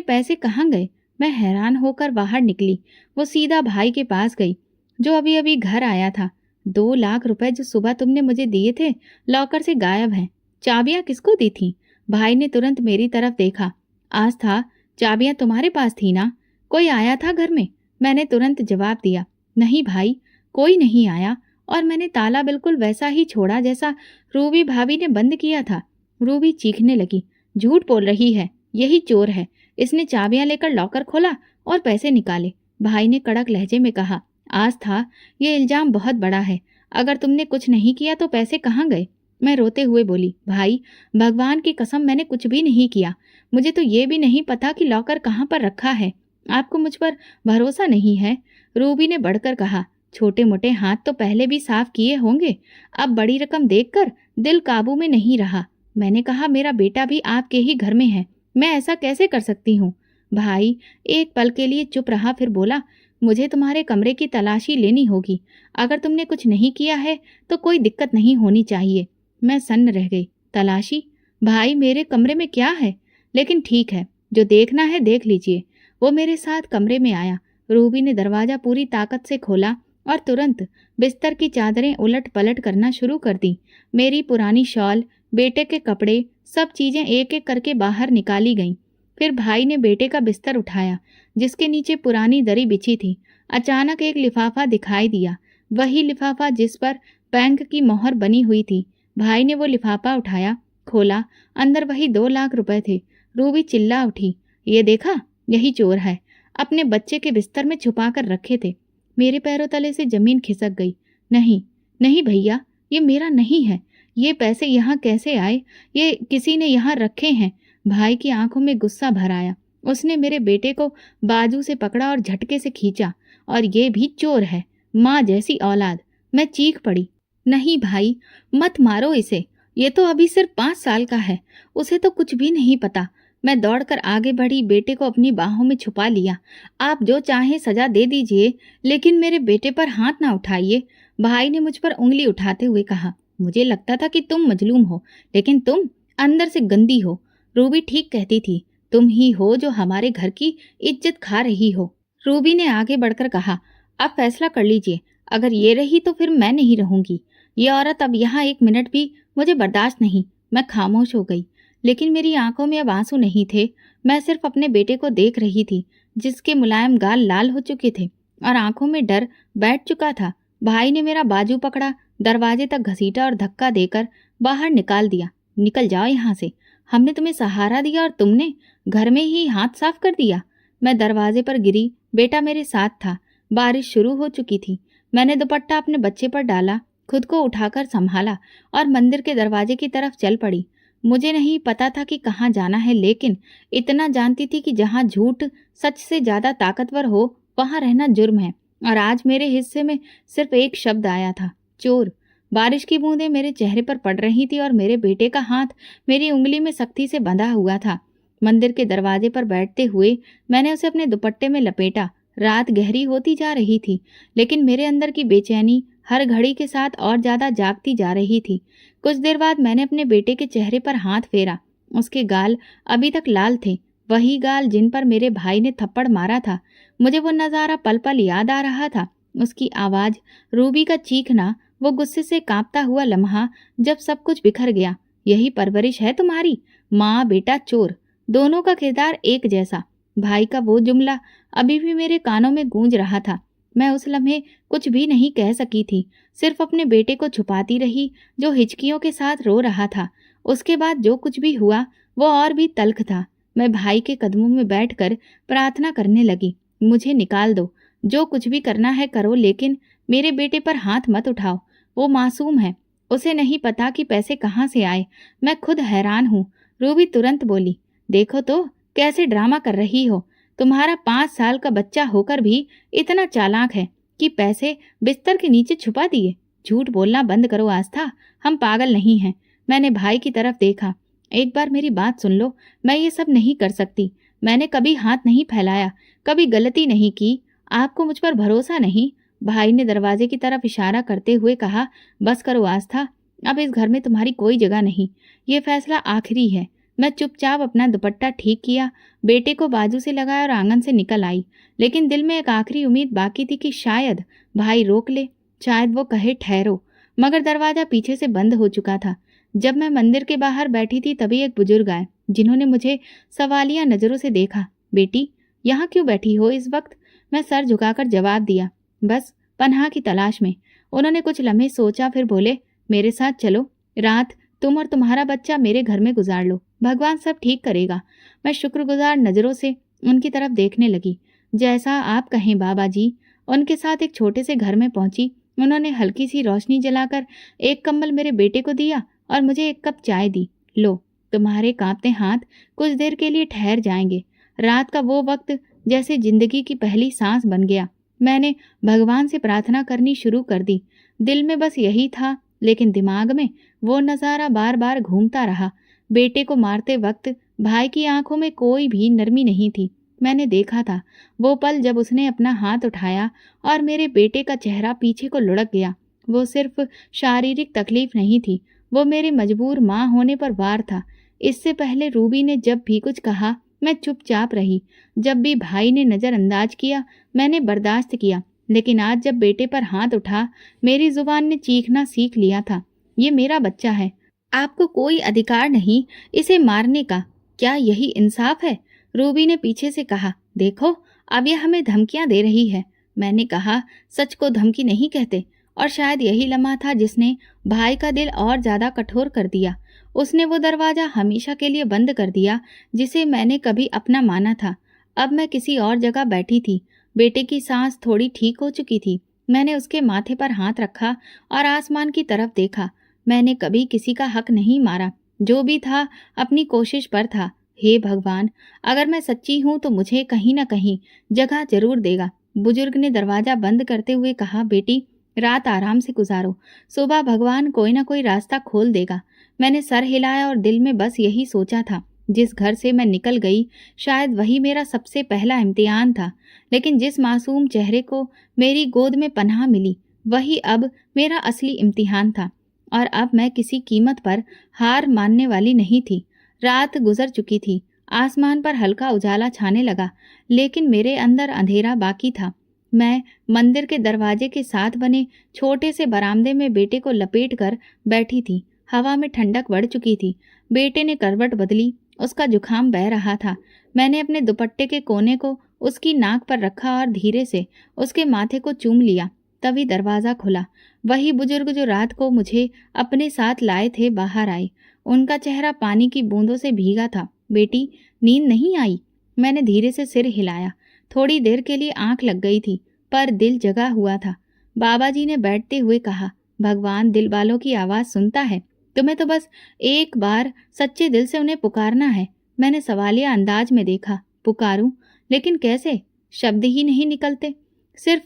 पैसे कहाँ गए? मैं हैरान होकर बाहर निकली। वो सीधा भाई के पास गई, जो अभी अभी घर आया था। 2 लाख रुपए जो सुबह तुमने मुझे दिए थे, लॉकर से गायब हैं। चाबियां किसको दी थी? भाई ने तुरंत मेरी तरफ देखा। आस्था, चाबियां तुम्हारे पास थी ना? कोई आया था घर में? मैंने तुरंत जवाब दिया, नहीं भाई, कोई नहीं आया, और मैंने ताला बिल्कुल वैसा ही छोड़ा जैसा रूबी भाभी ने बंद किया था। रूबी चीखने लगी, झूठ बोल रही है, यही चोर है, इसने चाबियां लेकर लॉकर खोला और पैसे निकाले। भाई ने कड़क लहजे में कहा, आस्था, ये इल्जाम बहुत बड़ा है, अगर तुमने कुछ नहीं किया तो पैसे कहाँ गए? मैं रोते हुए बोली, भाई, भगवान की कसम मैंने कुछ भी नहीं किया। मुझे तो ये भी नहीं पता कि लॉकर कहाँ पर रखा है। आपको मुझ पर भरोसा नहीं है? रूबी ने बढ़कर कहा, छोटे मोटे हाथ तो पहले भी साफ किए होंगे, अब बड़ी रकम देखकर दिल काबू में नहीं रहा। मैंने कहा, मेरा बेटा भी आपके ही घर में है, मैं ऐसा कैसे कर सकती हूँ? भाई एक पल के लिए चुप रहा, फिर बोला, मुझे तुम्हारे कमरे की तलाशी लेनी होगी। अगर तुमने कुछ नहीं किया है तो कोई दिक्कत नहीं होनी चाहिए। मैं सन्न रह गई। तलाशी? भाई, मेरे कमरे में क्या है? लेकिन ठीक है, जो देखना है देख लीजिए। वो मेरे साथ कमरे में आया। रूबी ने दरवाजा पूरी ताकत से खोला और तुरंत बिस्तर की चादरें उलट पलट करना शुरू कर दी। मेरी पुरानी शॉल, बेटे के कपड़े, सब चीजें एक एक करके बाहर निकाली गईं। फिर भाई ने बेटे का बिस्तर उठाया, जिसके नीचे पुरानी दरी बिछी थी। अचानक एक लिफाफा दिखाई दिया, वही लिफाफा जिस पर बैंक की मोहर बनी हुई थी। भाई ने वो लिफाफा उठाया, खोला, अंदर वही 2 लाख रुपए थे। रूबी चिल्ला उठी, ये देखा, यही चोर है, अपने बच्चे के बिस्तर में छुपा कर रखे थे। मेरे पैरों तले से जमीन खिसक गई। नहीं नहीं भैया, ये मेरा नहीं है, ये पैसे यहाँ कैसे आए? ये किसी ने यहाँ रखे हैं। भाई की आंखों में गुस्सा भर आया। उसने मेरे बेटे को बाजू से पकड़ा और झटके से खींचा, और ये भी चोर है, माँ जैसी औलाद। मैं चीख पड़ी, नहीं भाई, मत मारो इसे, ये तो अभी सिर्फ 5 साल का है, उसे तो कुछ भी नहीं पता। मैं दौड़कर आगे बढ़ी, बेटे को अपनी बाहों में छुपा लिया। आप जो चाहे सजा दे दीजिए, लेकिन मेरे बेटे पर हाथ ना उठाइए। भाई ने मुझ पर उंगली उठाते हुए कहा, मुझे लगता था कि तुम मजलूम हो, लेकिन तुम अंदर से गंदी हो। रूबी ठीक कहती थी, तुम ही हो जो हमारे घर की इज्जत खा रही हो। रूबी ने आगे बढ़कर कहा, अब फैसला कर लीजिए, अगर ये रही तो फिर मैं नहीं रहूंगी। ये औरत अब यहाँ 1 मिनट भी मुझे बर्दाश्त नहीं। मैं खामोश हो गई, लेकिन मेरी आंखों में अब आंसू नहीं थे। मैं सिर्फ अपने बेटे को देख रही थी, जिसके मुलायम गाल लाल हो चुके थे और आंखों में डर बैठ चुका था। भाई ने मेरा बाजू पकड़ा, दरवाजे तक घसीटा और धक्का देकर बाहर निकाल दिया। निकल जाओ यहाँ से, हमने तुम्हें सहारा दिया और तुमने घर में ही हाथ साफ कर दिया। मैं दरवाजे पर गिरी, बेटा मेरे साथ था। बारिश शुरू हो चुकी थी। मैंने दुपट्टा अपने बच्चे पर डाला, खुद को उठाकर संभाला और मंदिर के दरवाजे की तरफ चल पड़ी। मुझे नहीं पता था कि कहाँ जाना है, लेकिन इतना जानती थी कि जहाँ झूठ सच से ज्यादा ताकतवर हो, वहाँ रहना जुर्म है। और आज मेरे हिस्से में सिर्फ एक शब्द आया था, चोर। बारिश की बूंदें मेरे चेहरे पर पड़ रही थी और मेरे बेटे का हाथ मेरी उंगली में सख्ती से बंधा हुआ था। मंदिर के दरवाजे पर बैठते हुए मैंने उसे अपने दुपट्टे में लपेटा। रात गहरी होती जा रही थी, लेकिन मेरे अंदर की बेचैनी हर घड़ी के साथ और ज्यादा जागती जा रही थी। कुछ देर बाद मैंने अपने बेटे के चेहरे पर हाथ फेरा। उसके गाल अभी तक लाल थे, वही गाल जिन पर मेरे भाई ने थप्पड़ मारा था। मुझे वो नजारा पल पल याद आ रहा था। उसकी आवाज, रूबी का चीखना, वो गुस्से से कांपता हुआ लम्हा जब सब कुछ बिखर गया। यही परवरिश है तुम्हारी? माँ बेटा चोर, दोनों का किरदार एक जैसा। भाई का वो जुमला अभी भी मेरे कानों में गूंज रहा था। मैं उस लम्हे कुछ भी नहीं कह सकी थी, सिर्फ अपने बेटे को छुपाती रही जो हिचकियों के साथ रो रहा था। उसके बाद जो कुछ भी हुआ वो और भी तल्ख था। मैं भाई के कदमों में बैठकर प्रार्थना करने लगी, मुझे निकाल दो, जो कुछ भी करना है करो, लेकिन मेरे बेटे पर हाथ मत उठाओ। वो मासूम है, उसे नहीं पता कि पैसे कहाँ से आए। मैं खुद हैरान हूँ। रूबी तुरंत बोली, देखो तो कैसे ड्रामा कर रही हो। तुम्हारा 5 साल का बच्चा होकर भी इतना चालाक है कि पैसे बिस्तर के नीचे छुपा दिए। झूठ बोलना बंद करो आस्था, हम पागल नहीं हैं। मैंने भाई की तरफ देखा। एक बार मेरी बात सुन लो, मैं ये सब नहीं कर सकती। मैंने कभी हाथ नहीं फैलाया, कभी गलती नहीं की। आपको मुझ पर भरोसा नहीं? भाई ने दरवाजे की तरफ इशारा करते हुए कहा, बस करो आस्था, अब इस घर में तुम्हारी कोई जगह नहीं। ये फैसला आखिरी है। मैं चुपचाप अपना दुपट्टा ठीक किया, बेटे को बाजू से लगाया और आंगन से निकल आई। लेकिन दिल में एक आखिरी उम्मीद बाकी थी कि शायद भाई रोक ले, शायद वो कहे ठहरो। मगर दरवाजा पीछे से बंद हो चुका था। जब मैं मंदिर के बाहर बैठी थी तभी एक बुजुर्ग आए, जिन्होंने मुझे सवालिया नजरों से देखा। बेटी, यहाँ क्यों बैठी हो इस वक्त? मैं सर झुकाकर जवाब दिया, बस पनाह की तलाश में। उन्होंने कुछ लम्हे सोचा, फिर बोले, मेरे साथ चलो, रात तुम और तुम्हारा बच्चा मेरे घर में गुजार लो, भगवान सब ठीक करेगा। मैं शुक्रगुजार नजरों से उनकी तरफ देखने लगी। जैसा आप कहें बाबा जी। उनके साथ एक छोटे से घर में पहुंची। उन्होंने हल्की सी रोशनी जलाकर एक कंबल मेरे बेटे को दिया और मुझे एक कप चाय दी। लो, तुम्हारे कांपते हाथ कुछ देर के लिए ठहर जाएंगे। रात का वो वक्त जैसे जिंदगी की पहली सांस बन गया। मैंने भगवान से प्रार्थना करनी शुरू कर दी। दिल में बस यही था, लेकिन दिमाग में वो नज़ारा बार बार घूमता रहा। बेटे को मारते वक्त भाई की आंखों में कोई भी नरमी नहीं थी। मैंने देखा था वो पल जब उसने अपना हाथ उठाया और मेरे बेटे का चेहरा पीछे को लुढ़क गया। वो सिर्फ शारीरिक तकलीफ नहीं थी, वो मेरे मजबूर माँ होने पर वार था। इससे पहले रूबी ने जब भी कुछ कहा मैं चुपचाप रही। जब भी भाई ने नज़रअंदाज किया मैंने बर्दाश्त किया। लेकिन आज जब बेटे पर हाथ उठा, मेरी जुबान ने चीखना सीख लिया था, ये मेरा बच्चा है, आपको कोई अधिकार नहीं इसे मारने का। क्या यही इंसाफ है? रूबी ने पीछे से कहा, देखो अब यह हमें धमकियां दे रही है। मैंने कहा, सच को धमकी नहीं कहते। और शायद यही लम्हा था जिसने भाई का दिल और ज्यादा कठोर कर दिया। उसने वो दरवाजा हमेशा के लिए बंद कर दिया जिसे मैंने कभी अपना माना था। अब मैं किसी और जगह बैठी थी। बेटे की सांस थोड़ी ठीक हो चुकी थी। मैंने उसके माथे पर हाथ रखा और आसमान की तरफ देखा। मैंने कभी किसी का हक नहीं मारा, जो भी था अपनी कोशिश पर था। हे भगवान, अगर मैं सच्ची हूं तो मुझे कहीं न कहीं जगह जरूर देगा। बुजुर्ग ने दरवाजा बंद करते हुए कहा, बेटी रात आराम से गुजारो, सुबह भगवान कोई ना कोई रास्ता खोल देगा। मैंने सर हिलाया और दिल में बस यही सोचा था। जिस घर से मैं निकल गई शायद वही मेरा सबसे पहला इम्तिहान था, लेकिन जिस मासूम चेहरे को मेरी गोद में पनाह मिली वही अब मेरा असली इम्तिहान था। और अब मैं किसी कीमत पर हार मानने वाली नहीं थी। रात गुजर चुकी थी, आसमान पर हल्का उजाला छाने लगा, लेकिन मेरे अंदर अंधेरा बाकी था। मैं मंदिर के दरवाजे के साथ बने छोटे से बरामदे में बेटे को लपेट कर बैठी थी। हवा में ठंडक बढ़ चुकी थी। बेटे ने करवट बदली, उसका जुखाम बह रहा था। मैंने अपने दुपट्टे के कोने को उसकी नाक पर रखा और धीरे से उसके माथे को चूम लिया। तभी दरवाज़ा खुला। वही बुजुर्ग जो रात को मुझे अपने साथ लाए थे बाहर आए। उनका चेहरा पानी की बूंदों से भीगा था। बेटी, नींद नहीं आई? मैंने धीरे से सिर हिलाया। थोड़ी देर के लिए आंख लग गई थी, पर दिल जगा हुआ था। बाबा जी ने बैठते हुए कहा, भगवान दिल वालों की आवाज़ सुनता है। तुम्हें तो बस एक बार सच्चे दिल से उन्हें पुकारना है। मैंने सवालिया अंदाज में देखा। पुकारूं? लेकिन कैसे? शब्द ही नहीं निकलते। सिर्फ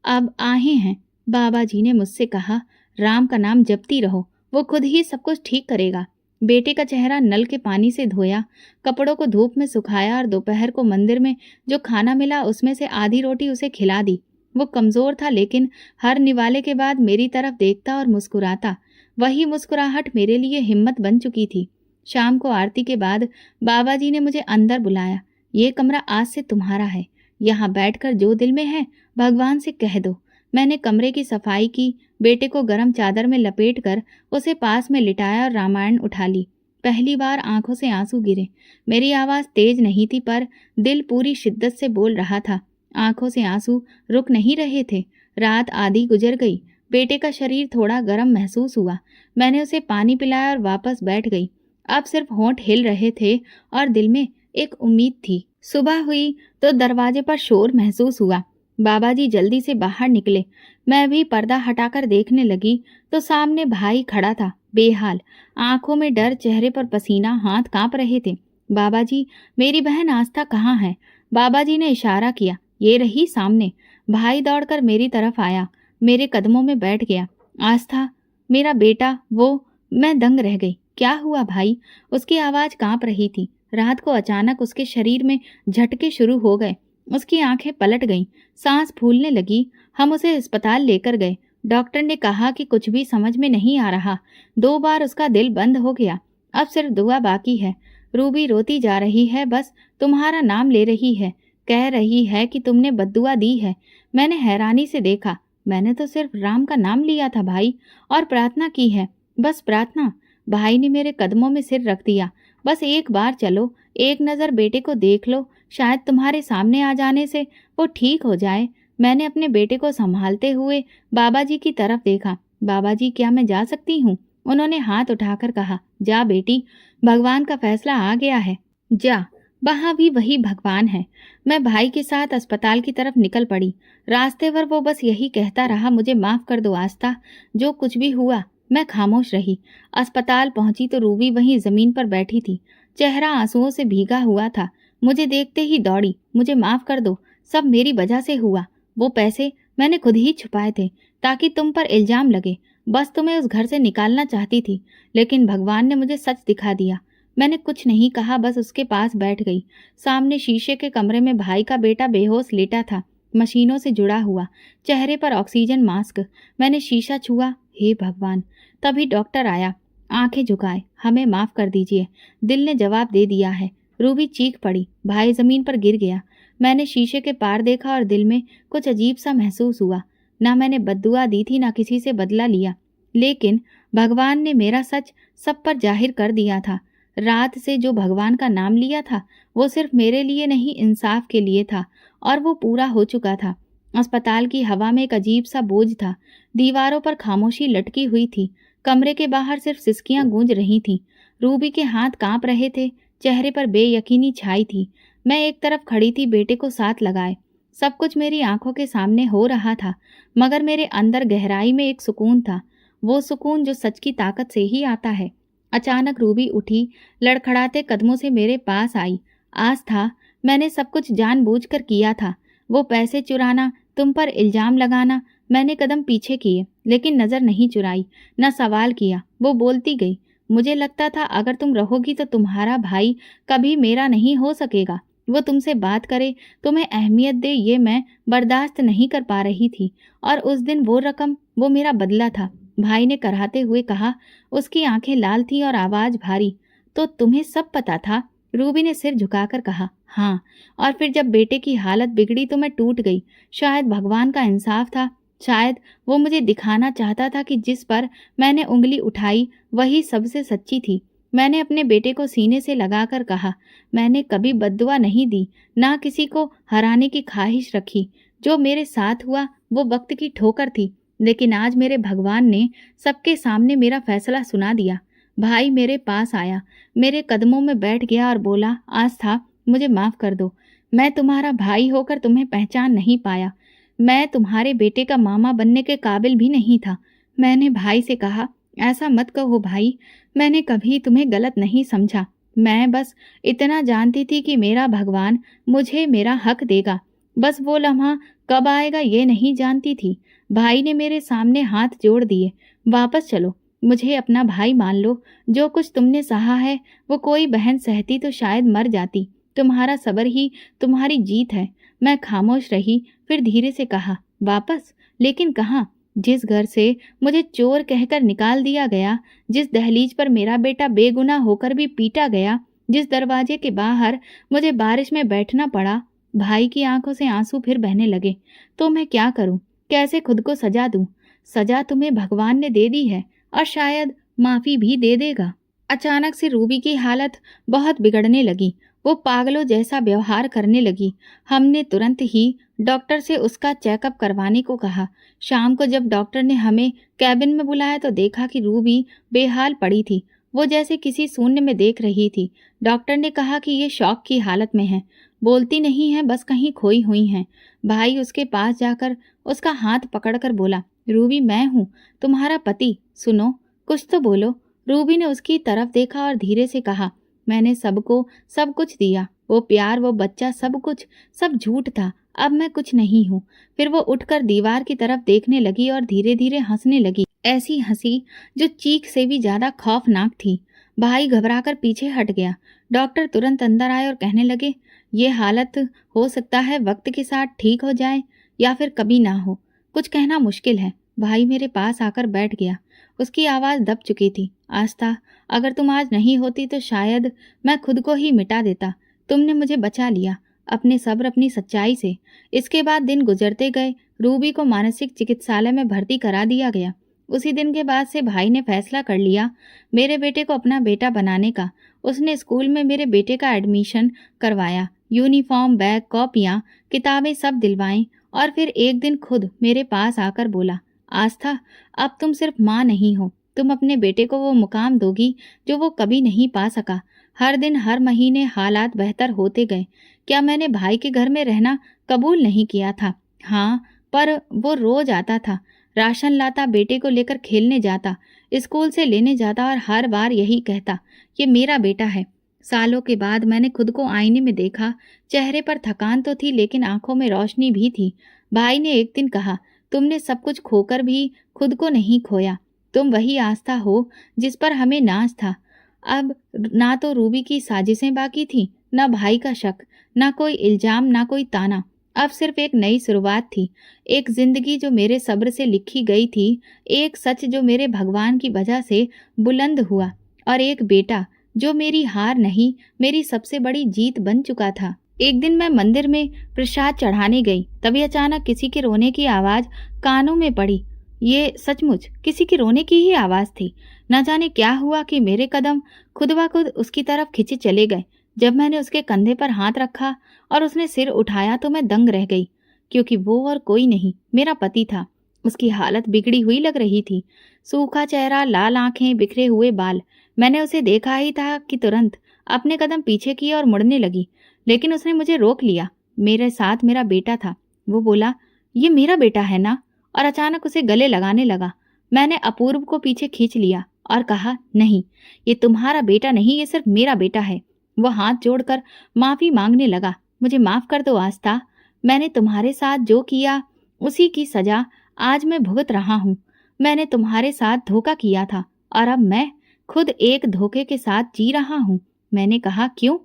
अब आहें हैं। बाबा जी ने मुझसे कहा, राम का नाम जपती रहो, वो खुद ही सब कुछ ठीक करेगा। बेटे का चेहरा नल के पानी से धोया, कपड़ों को धूप में सुखाया और दोपहर को मंदिर में जो खाना मिला उसमें से आधी रोटी उसे खिला दी। वो कमजोर था, लेकिन हर निवाले के बाद मेरी तरफ देखता और मुस्कुराता। वही मुस्कुराहट मेरे लिए हिम्मत बन चुकी थी। शाम को आरती के बाद बाबा जी ने मुझे अंदर बुलाया। ये कमरा आज से तुम्हारा है, यहाँ बैठकर जो दिल में है भगवान से कह दो। मैंने कमरे की सफाई की, बेटे को गर्म चादर में लपेट कर उसे पास में लिटाया और रामायण उठा ली। पहली बार आंखों से आंसू गिरे। मेरी आवाज तेज नहीं थी, पर दिल पूरी शिद्दत से बोल रहा था। आंखों से आंसू रुक नहीं रहे थे। रात आधी गुजर गई। बेटे का शरीर थोड़ा गर्म महसूस हुआ। मैंने उसे पानी पिलाया और वापस बैठ गई। अब सिर्फ होंठ हिल रहे थे और दिल में एक उम्मीद थी। सुबह हुई तो दरवाजे पर शोर महसूस हुआ। बाबा जी जल्दी से बाहर निकले। मैं भी पर्दा हटाकर देखने लगी तो सामने भाई खड़ा था, बेहाल, आंखों में डर, चेहरे पर पसीना, हाथ कांप रहे थे। बाबा जी, मेरी बहन आस्था कहाँ है? बाबा जी ने इशारा किया। ये रही सामने। भाई दौड़कर मेरी तरफ आया, मेरे कदमों में बैठ गया। आस्था, मेरा बेटा, वो। मैं दंग रह गई। क्या हुआ भाई? उसकी आवाज कांप रही थी। रात को अचानक उसके शरीर में झटके शुरू हो गए। उसकी आंखें पलट गईं, सांस फूलने लगी। हम उसे अस्पताल लेकर गए। डॉक्टर ने कहा कि कुछ भी समझ में नहीं आ रहा। 2 बार उसका दिल बंद हो गया। अब सिर्फ दुआ बाकी है। रूबी रोती जा रही है, बस तुम्हारा नाम ले रही है, कह रही है कि तुमने बद्दुआ दी है। मैंने हैरानी से देखा। मैंने तो सिर्फ राम का नाम लिया था भाई, और प्रार्थना की है, बस प्रार्थना। भाई ने मेरे कदमों में सिर रख दिया। बस एक बार चलो, एक नज़र बेटे को देख लो, शायद तुम्हारे सामने आ जाने से वो ठीक हो जाए। मैंने अपने बेटे को संभालते हुए बाबा जी की तरफ देखा। बाबा जी, क्या मैं जा सकती हूँ? उन्होंने हाथ उठाकर कहा, जा बेटी, भगवान का फैसला आ गया है, जा। वहाँ भी वही भगवान है। मैं भाई के साथ अस्पताल की तरफ निकल पड़ी। रास्ते भर वो बस यही कहता रहा, मुझे माफ कर दो आस्था, जो कुछ भी हुआ। मैं खामोश रही। अस्पताल पहुंची तो रूबी वहीं जमीन पर बैठी थी, चेहरा आंसुओं से भीगा हुआ था। मुझे देखते ही दौड़ी, मुझे माफ कर दो, सब मेरी वजह से हुआ। वो पैसे मैंने खुद ही छुपाए थे ताकि तुम पर इल्जाम लगे। बस तुम्हें उस घर से निकालना चाहती थी, लेकिन भगवान ने मुझे सच दिखा दिया। मैंने कुछ नहीं कहा, बस उसके पास बैठ गई। सामने शीशे के कमरे में भाई का बेटा बेहोश लेटा था, मशीनों से जुड़ा हुआ, चेहरे पर ऑक्सीजन मास्क। मैंने शीशा छुआ, हे भगवान। तभी डॉक्टर आया। आंखें झुकाए, हमें माफ कर दीजिए, दिल ने जवाब दे दिया है। रूबी चीख पड़ी, भाई जमीन पर गिर गया। मैंने शीशे के पार देखा और दिल में कुछ अजीब सा महसूस हुआ। ना मैंने बद्दुआ दी थी, ना किसी से बदला लिया, लेकिन भगवान ने मेरा सच सब पर जाहिर कर दिया था। रात से जो भगवान का नाम लिया था वो सिर्फ मेरे लिए नहीं, इंसाफ के लिए था, और वो पूरा हो चुका था। अस्पताल की हवा में एक अजीब सा बोझ था। दीवारों पर खामोशी लटकी हुई थी। कमरे के बाहर सिर्फ सिसकियां गूंज रही थीं। रूबी के हाथ कांप रहे थे, चेहरे पर बेयकीनी छाई थी। मैं एक तरफ खड़ी थी, बेटे को साथ लगाए। सब कुछ मेरी आंखों के सामने हो रहा था, मगर मेरे अंदर गहराई में एक सुकून था, वो सुकून जो सच की ताकत से ही आता है। अचानक रूबी उठी, लड़खड़ाते कदमों से मेरे पास आई। आस्था, मैंने सब कुछ जानबूझकर किया था। वो पैसे चुराना, तुम पर इल्जाम लगाना, मैंने कदम पीछे किए, लेकिन नजर नहीं चुराई, न सवाल किया। वो बोलती गई, मुझे लगता था अगर तुम रहोगी तो तुम्हारा भाई कभी मेरा नहीं हो सकेगा। वो तुमसे बात करे, तुम्हें अहमियत दे, ये मैं बर्दाश्त नहीं कर पा रही थी। और उस दिन वो रकम, वो मेरा बदला था। भाई ने कराहते हुए कहा। उसकी आंखें लाल थीं और आवाज भारी। तो तुम्हें सब पता था? रूबी ने सिर झुकाकर कहा, हाँ। और फिर जब बेटे की हालत बिगड़ी तो मैं टूट गई। शायद भगवान का इंसाफ था, शायद वो मुझे दिखाना चाहता था कि जिस पर मैंने उंगली उठाई वही सबसे सच्ची थी। मैंने अपने बेटे को सीने से लगाकर कहा, मैंने कभी बद्दुआ नहीं दी, ना किसी को हराने की ख्वाहिश रखी। जो मेरे साथ हुआ वो वक्त की ठोकर थी, लेकिन आज मेरे भगवान ने सबके सामने मेरा फैसला सुना दिया। भाई मेरे पास आया, मेरे कदमों में बैठ गया और बोला, आस्था, मुझे माफ कर दो। मैं तुम्हारा भाई होकर तुम्हें पहचान नहीं पाया। मैं तुम्हारे बेटे का मामा बनने के काबिल भी नहीं था। मैंने भाई से कहा, ऐसा मत कहो भाई, मैंने कभी तुम्हें गलत नहीं समझा। मैं बस इतना जानती थी कि मेरा भगवान मुझे मेरा हक देगा। बस वो लम्हा कब आएगा ये नहीं जानती थी। भाई ने मेरे सामने हाथ जोड़ दिए। वापस चलो, मुझे अपना भाई मान लो। जो कुछ तुमने सहा है वो कोई बहन सहती तो शायद मर जाती। तुम्हारा सब्र ही तुम्हारी जीत है। मैं खामोश रही, फिर धीरे से कहा, वापस? लेकिन कहाँ? जिस घर से मुझे चोर कहकर निकाल दिया गया, जिस दहलीज पर मेरा बेटा बेगुनाह होकर भी पीटा गया, जिस दरवाजे के बाहर मुझे बारिश में बैठना पड़ा। भाई की आंखों से आंसू फिर बहने लगे। तो मैं क्या करूं? कैसे खुद को सजा दूं? सजा तुम्हें भगवान ने दे दी है और शायद माफी भी दे देगा। अचानक से रूबी की हालत बहुत बिगड़ने लगी। वो पागलों जैसा व्यवहार करने लगी। हमने तुरंत ही डॉक्टर से उसका चेकअप करवाने को कहा। शाम को जब डॉक्टर ने हमें कैबिन में बुलाया तो देखा कि रूबी बेहाल पड़ी थी। वो जैसे किसी शून्य में देख रही थी। डॉक्टर ने कहा कि ये शॉक की हालत में है, बोलती नहीं है, बस कहीं खोई हुई हैं। भाई उसके पास जाकर उसका हाथ पकड़कर बोला, रूबी मैं हूँ, तुम्हारा पति, सुनो, कुछ तो बोलो। रूबी ने उसकी तरफ देखा और धीरे से कहा, मैंने सबको सब कुछ दिया, वो प्यार, वो बच्चा, सब कुछ, सब झूठ था। अब मैं कुछ नहीं हूँ। फिर वो उठकर दीवार की तरफ देखने लगी और धीरे धीरे हंसने लगी, ऐसी हंसी जो चीख से भी ज्यादा खौफनाक थी। भाई घबराकर पीछे हट गया। डॉक्टर तुरंत अंदर आए और कहने लगे, ये हालत हो सकता है वक्त के साथ ठीक हो जाए या फिर कभी ना हो, कुछ कहना मुश्किल है। भाई मेरे पास आकर बैठ गया। उसकी आवाज़ दब चुकी थी। आस्था, अगर तुम आज नहीं होती तो शायद मैं खुद को ही मिटा देता। तुमने मुझे बचा लिया, अपने सब्र, अपनी सच्चाई से। इसके बाद दिन गुजरते गए। रूबी को मानसिक चिकित्सालय में भर्ती करा दिया गया। उसी दिन के बाद से भाई ने फैसला कर लिया मेरे बेटे को अपना बेटा बनाने का। उसने स्कूल में मेरे बेटे का एडमिशन करवाया, यूनिफॉर्म, बैग, कॉपियाँ, किताबें सब दिलवाईं और फिर एक दिन खुद मेरे पास आकर बोला, आस्था, अब तुम सिर्फ माँ नहीं हो, तुम अपने बेटे को वो मुकाम दोगी जो वो कभी नहीं पा सका। हर दिन, हर महीने हालात बेहतर होते गए। क्या मैंने भाई के घर में रहना कबूल नहीं किया था? हाँ, पर वो रोज आता था, राशन लाता, बेटे को लेकर खेलने जाता, स्कूल से लेने जाता और हर बार यही कहता, ये मेरा बेटा है। सालों के बाद मैंने खुद को आईने में देखा। चेहरे पर थकान तो थी लेकिन आंखों में रोशनी भी थी। भाई ने एक दिन कहा, तुमने सब कुछ खोकर भी खुद को नहीं खोया। तुम वही आस्था हो जिस पर हमें नाज था। अब ना तो रूबी की साजिशें बाकी थी, ना भाई का शक, ना कोई इल्जाम, ना कोई ताना। अब सिर्फ एक नई शुरुआत थी, एक जिंदगी जो मेरे सब्र से लिखी गई थी, एक सच जो मेरे भगवान की वजह से बुलंद हुआ, और एक बेटा जो मेरी हार नहीं, मेरी सबसे बड़ी जीत बन चुका था। एक दिन मैं मंदिर में प्रसाद चढ़ाने गई, तभी अचानक किसी के रोने की आवाज कानों में पड़ी। ये सचमुच किसी के रोने की ही आवाज थी। न जाने क्या हुआ कि मेरे कदम खुद ब खुद उसकी तरफ खिंचे चले गए। जब मैंने उसके कंधे पर हाथ रखा और उसने सिर उठाया तो मैं दंग रह गई, क्योंकि वो और कोई नहीं, मेरा पति था। उसकी हालत बिगड़ी हुई लग रही थी, सूखा चेहरा, लाल आंखें, बिखरे हुए बाल। मैंने उसे देखा ही था कि तुरंत अपने कदम पीछे किए और मुड़ने लगी, लेकिन उसने मुझे रोक लिया। मेरे साथ मेरा बेटा था। वो बोला, ये मेरा बेटा है ना? और अचानक उसे गले लगाने लगा। मैंने अपूर्व को पीछे खींच लिया और कहा, नहीं, ये तुम्हारा बेटा नहीं, ये सिर्फ मेरा बेटा है। वो हाथ जोड़कर माफी मांगने लगा। मुझे माफ कर दो आस्था, मैंने तुम्हारे साथ जो किया उसी की सजा आज मैं भुगत रहा हूँ। मैंने तुम्हारे साथ धोखा किया था और अब मैं खुद एक धोखे के साथ जी रहा हूँ। मैंने कहा, क्यों?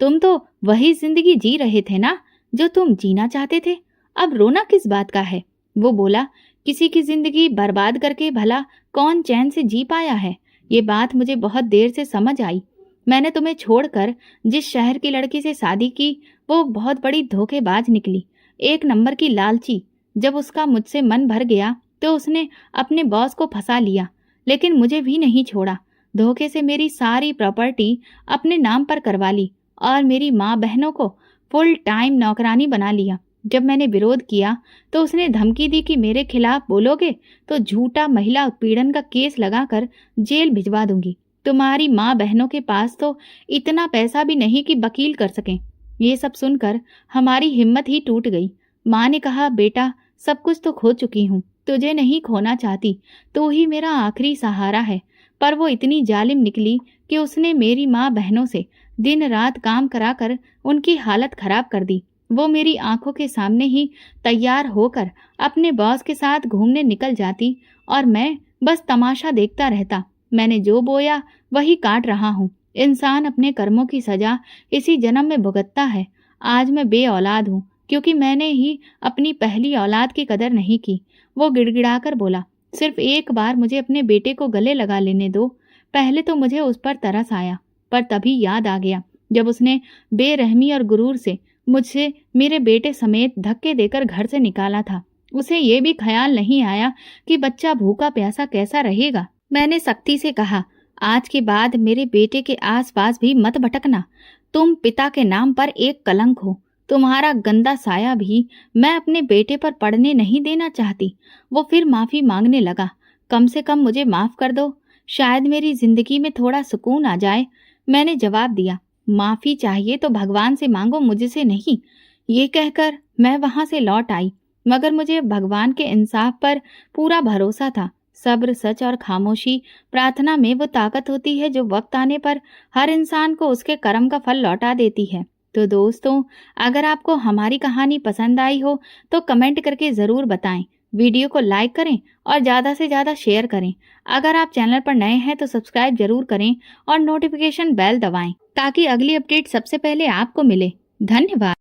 तुम तो वही जिंदगी जी रहे थे ना जो तुम जीना चाहते थे, अब रोना किस बात का है? वो बोला, किसी की जिंदगी बर्बाद करके भला कौन चैन से जी पाया है? ये बात मुझे बहुत देर से समझ आई। मैंने तुम्हें छोड़कर जिस शहर की लड़की से शादी की वो बहुत बड़ी धोखेबाज निकली, एक नंबर की लालची। जब उसका मुझसे मन भर गया तो उसने अपने बॉस को फंसा लिया, लेकिन मुझे भी नहीं छोड़ा। धोखे से मेरी सारी प्रॉपर्टी अपने नाम पर करवा ली और मेरी माँ बहनों को फुल टाइम नौकरानी बना लिया। जब मैंने विरोध किया तो उसने धमकी दी कि मेरे खिलाफ बोलोगे तो झूठा महिला उत्पीड़न का केस लगाकर जेल भिजवा दूंगी। तुम्हारी माँ बहनों के पास तो इतना पैसा भी नहीं कि वकील कर सकें। ये सब सुनकर हमारी हिम्मत ही टूट गई। माँ ने कहा, बेटा, सब कुछ तो खो चुकी हूँ, तुझे नहीं खोना चाहती, तू ही मेरा आखिरी सहारा है। पर वो इतनी जालिम निकली कि उसने मेरी माँ बहनों से दिन रात काम कराकर उनकी हालत खराब कर दी। वो मेरी आंखों के सामने ही तैयार होकर अपने बॉस के साथ घूमने निकल जाती और मैं बस तमाशा देखता रहता। मैंने जो बोया वही काट रहा हूँ। इंसान अपने कर्मों की सजा इसी जन्म में भुगतता है। आज मैं बे औलाद हूँ क्योंकि मैंने ही अपनी पहली औलाद की कदर नहीं की। वो गिड़गिड़ाकर बोला, सिर्फ एक बार मुझे अपने बेटे को गले लगा लेने दो। पहले तो मुझे उस पर तरस आया, पर तभी याद आ गया जब उसने बेरहमी और गुरूर से मुझसे मेरे बेटे समेत धक्के देकर घर से निकाला था। उसे ये भी ख्याल नहीं आया कि बच्चा भूखा प्यासा कैसा रहेगा। मैंने सख्ती से कहा, आज के बाद मेरे बेटे के आसपास भी मत भटकना। तुम पिता के नाम पर एक कलंक हो। तुम्हारा गंदा साया भी मैं अपने बेटे पर पड़ने नहीं देना चाहती। वो फिर माफी मांगने लगा। कम से कम मुझे माफ कर दो, शायद मेरी जिंदगी में थोड़ा सुकून आ जाए। मैंने जवाब दिया, माफी चाहिए तो भगवान से मांगो, मुझसे नहीं। ये कहकर मैं वहां से लौट आई, मगर मुझे भगवान के इंसाफ पर पूरा भरोसा था। सब्र, सच और खामोशी प्रार्थना में वो ताकत होती है जो वक्त आने पर हर इंसान को उसके कर्म का फल लौटा देती है। तो दोस्तों, अगर आपको हमारी कहानी पसंद आई हो तो कमेंट करके ज़रूर बताएं। वीडियो को लाइक करें और ज़्यादा से ज़्यादा शेयर करें। अगर आप चैनल पर नए हैं तो सब्सक्राइब जरूर करें और नोटिफिकेशन बेल दबाएं ताकि अगली अपडेट सबसे पहले आपको मिले। धन्यवाद।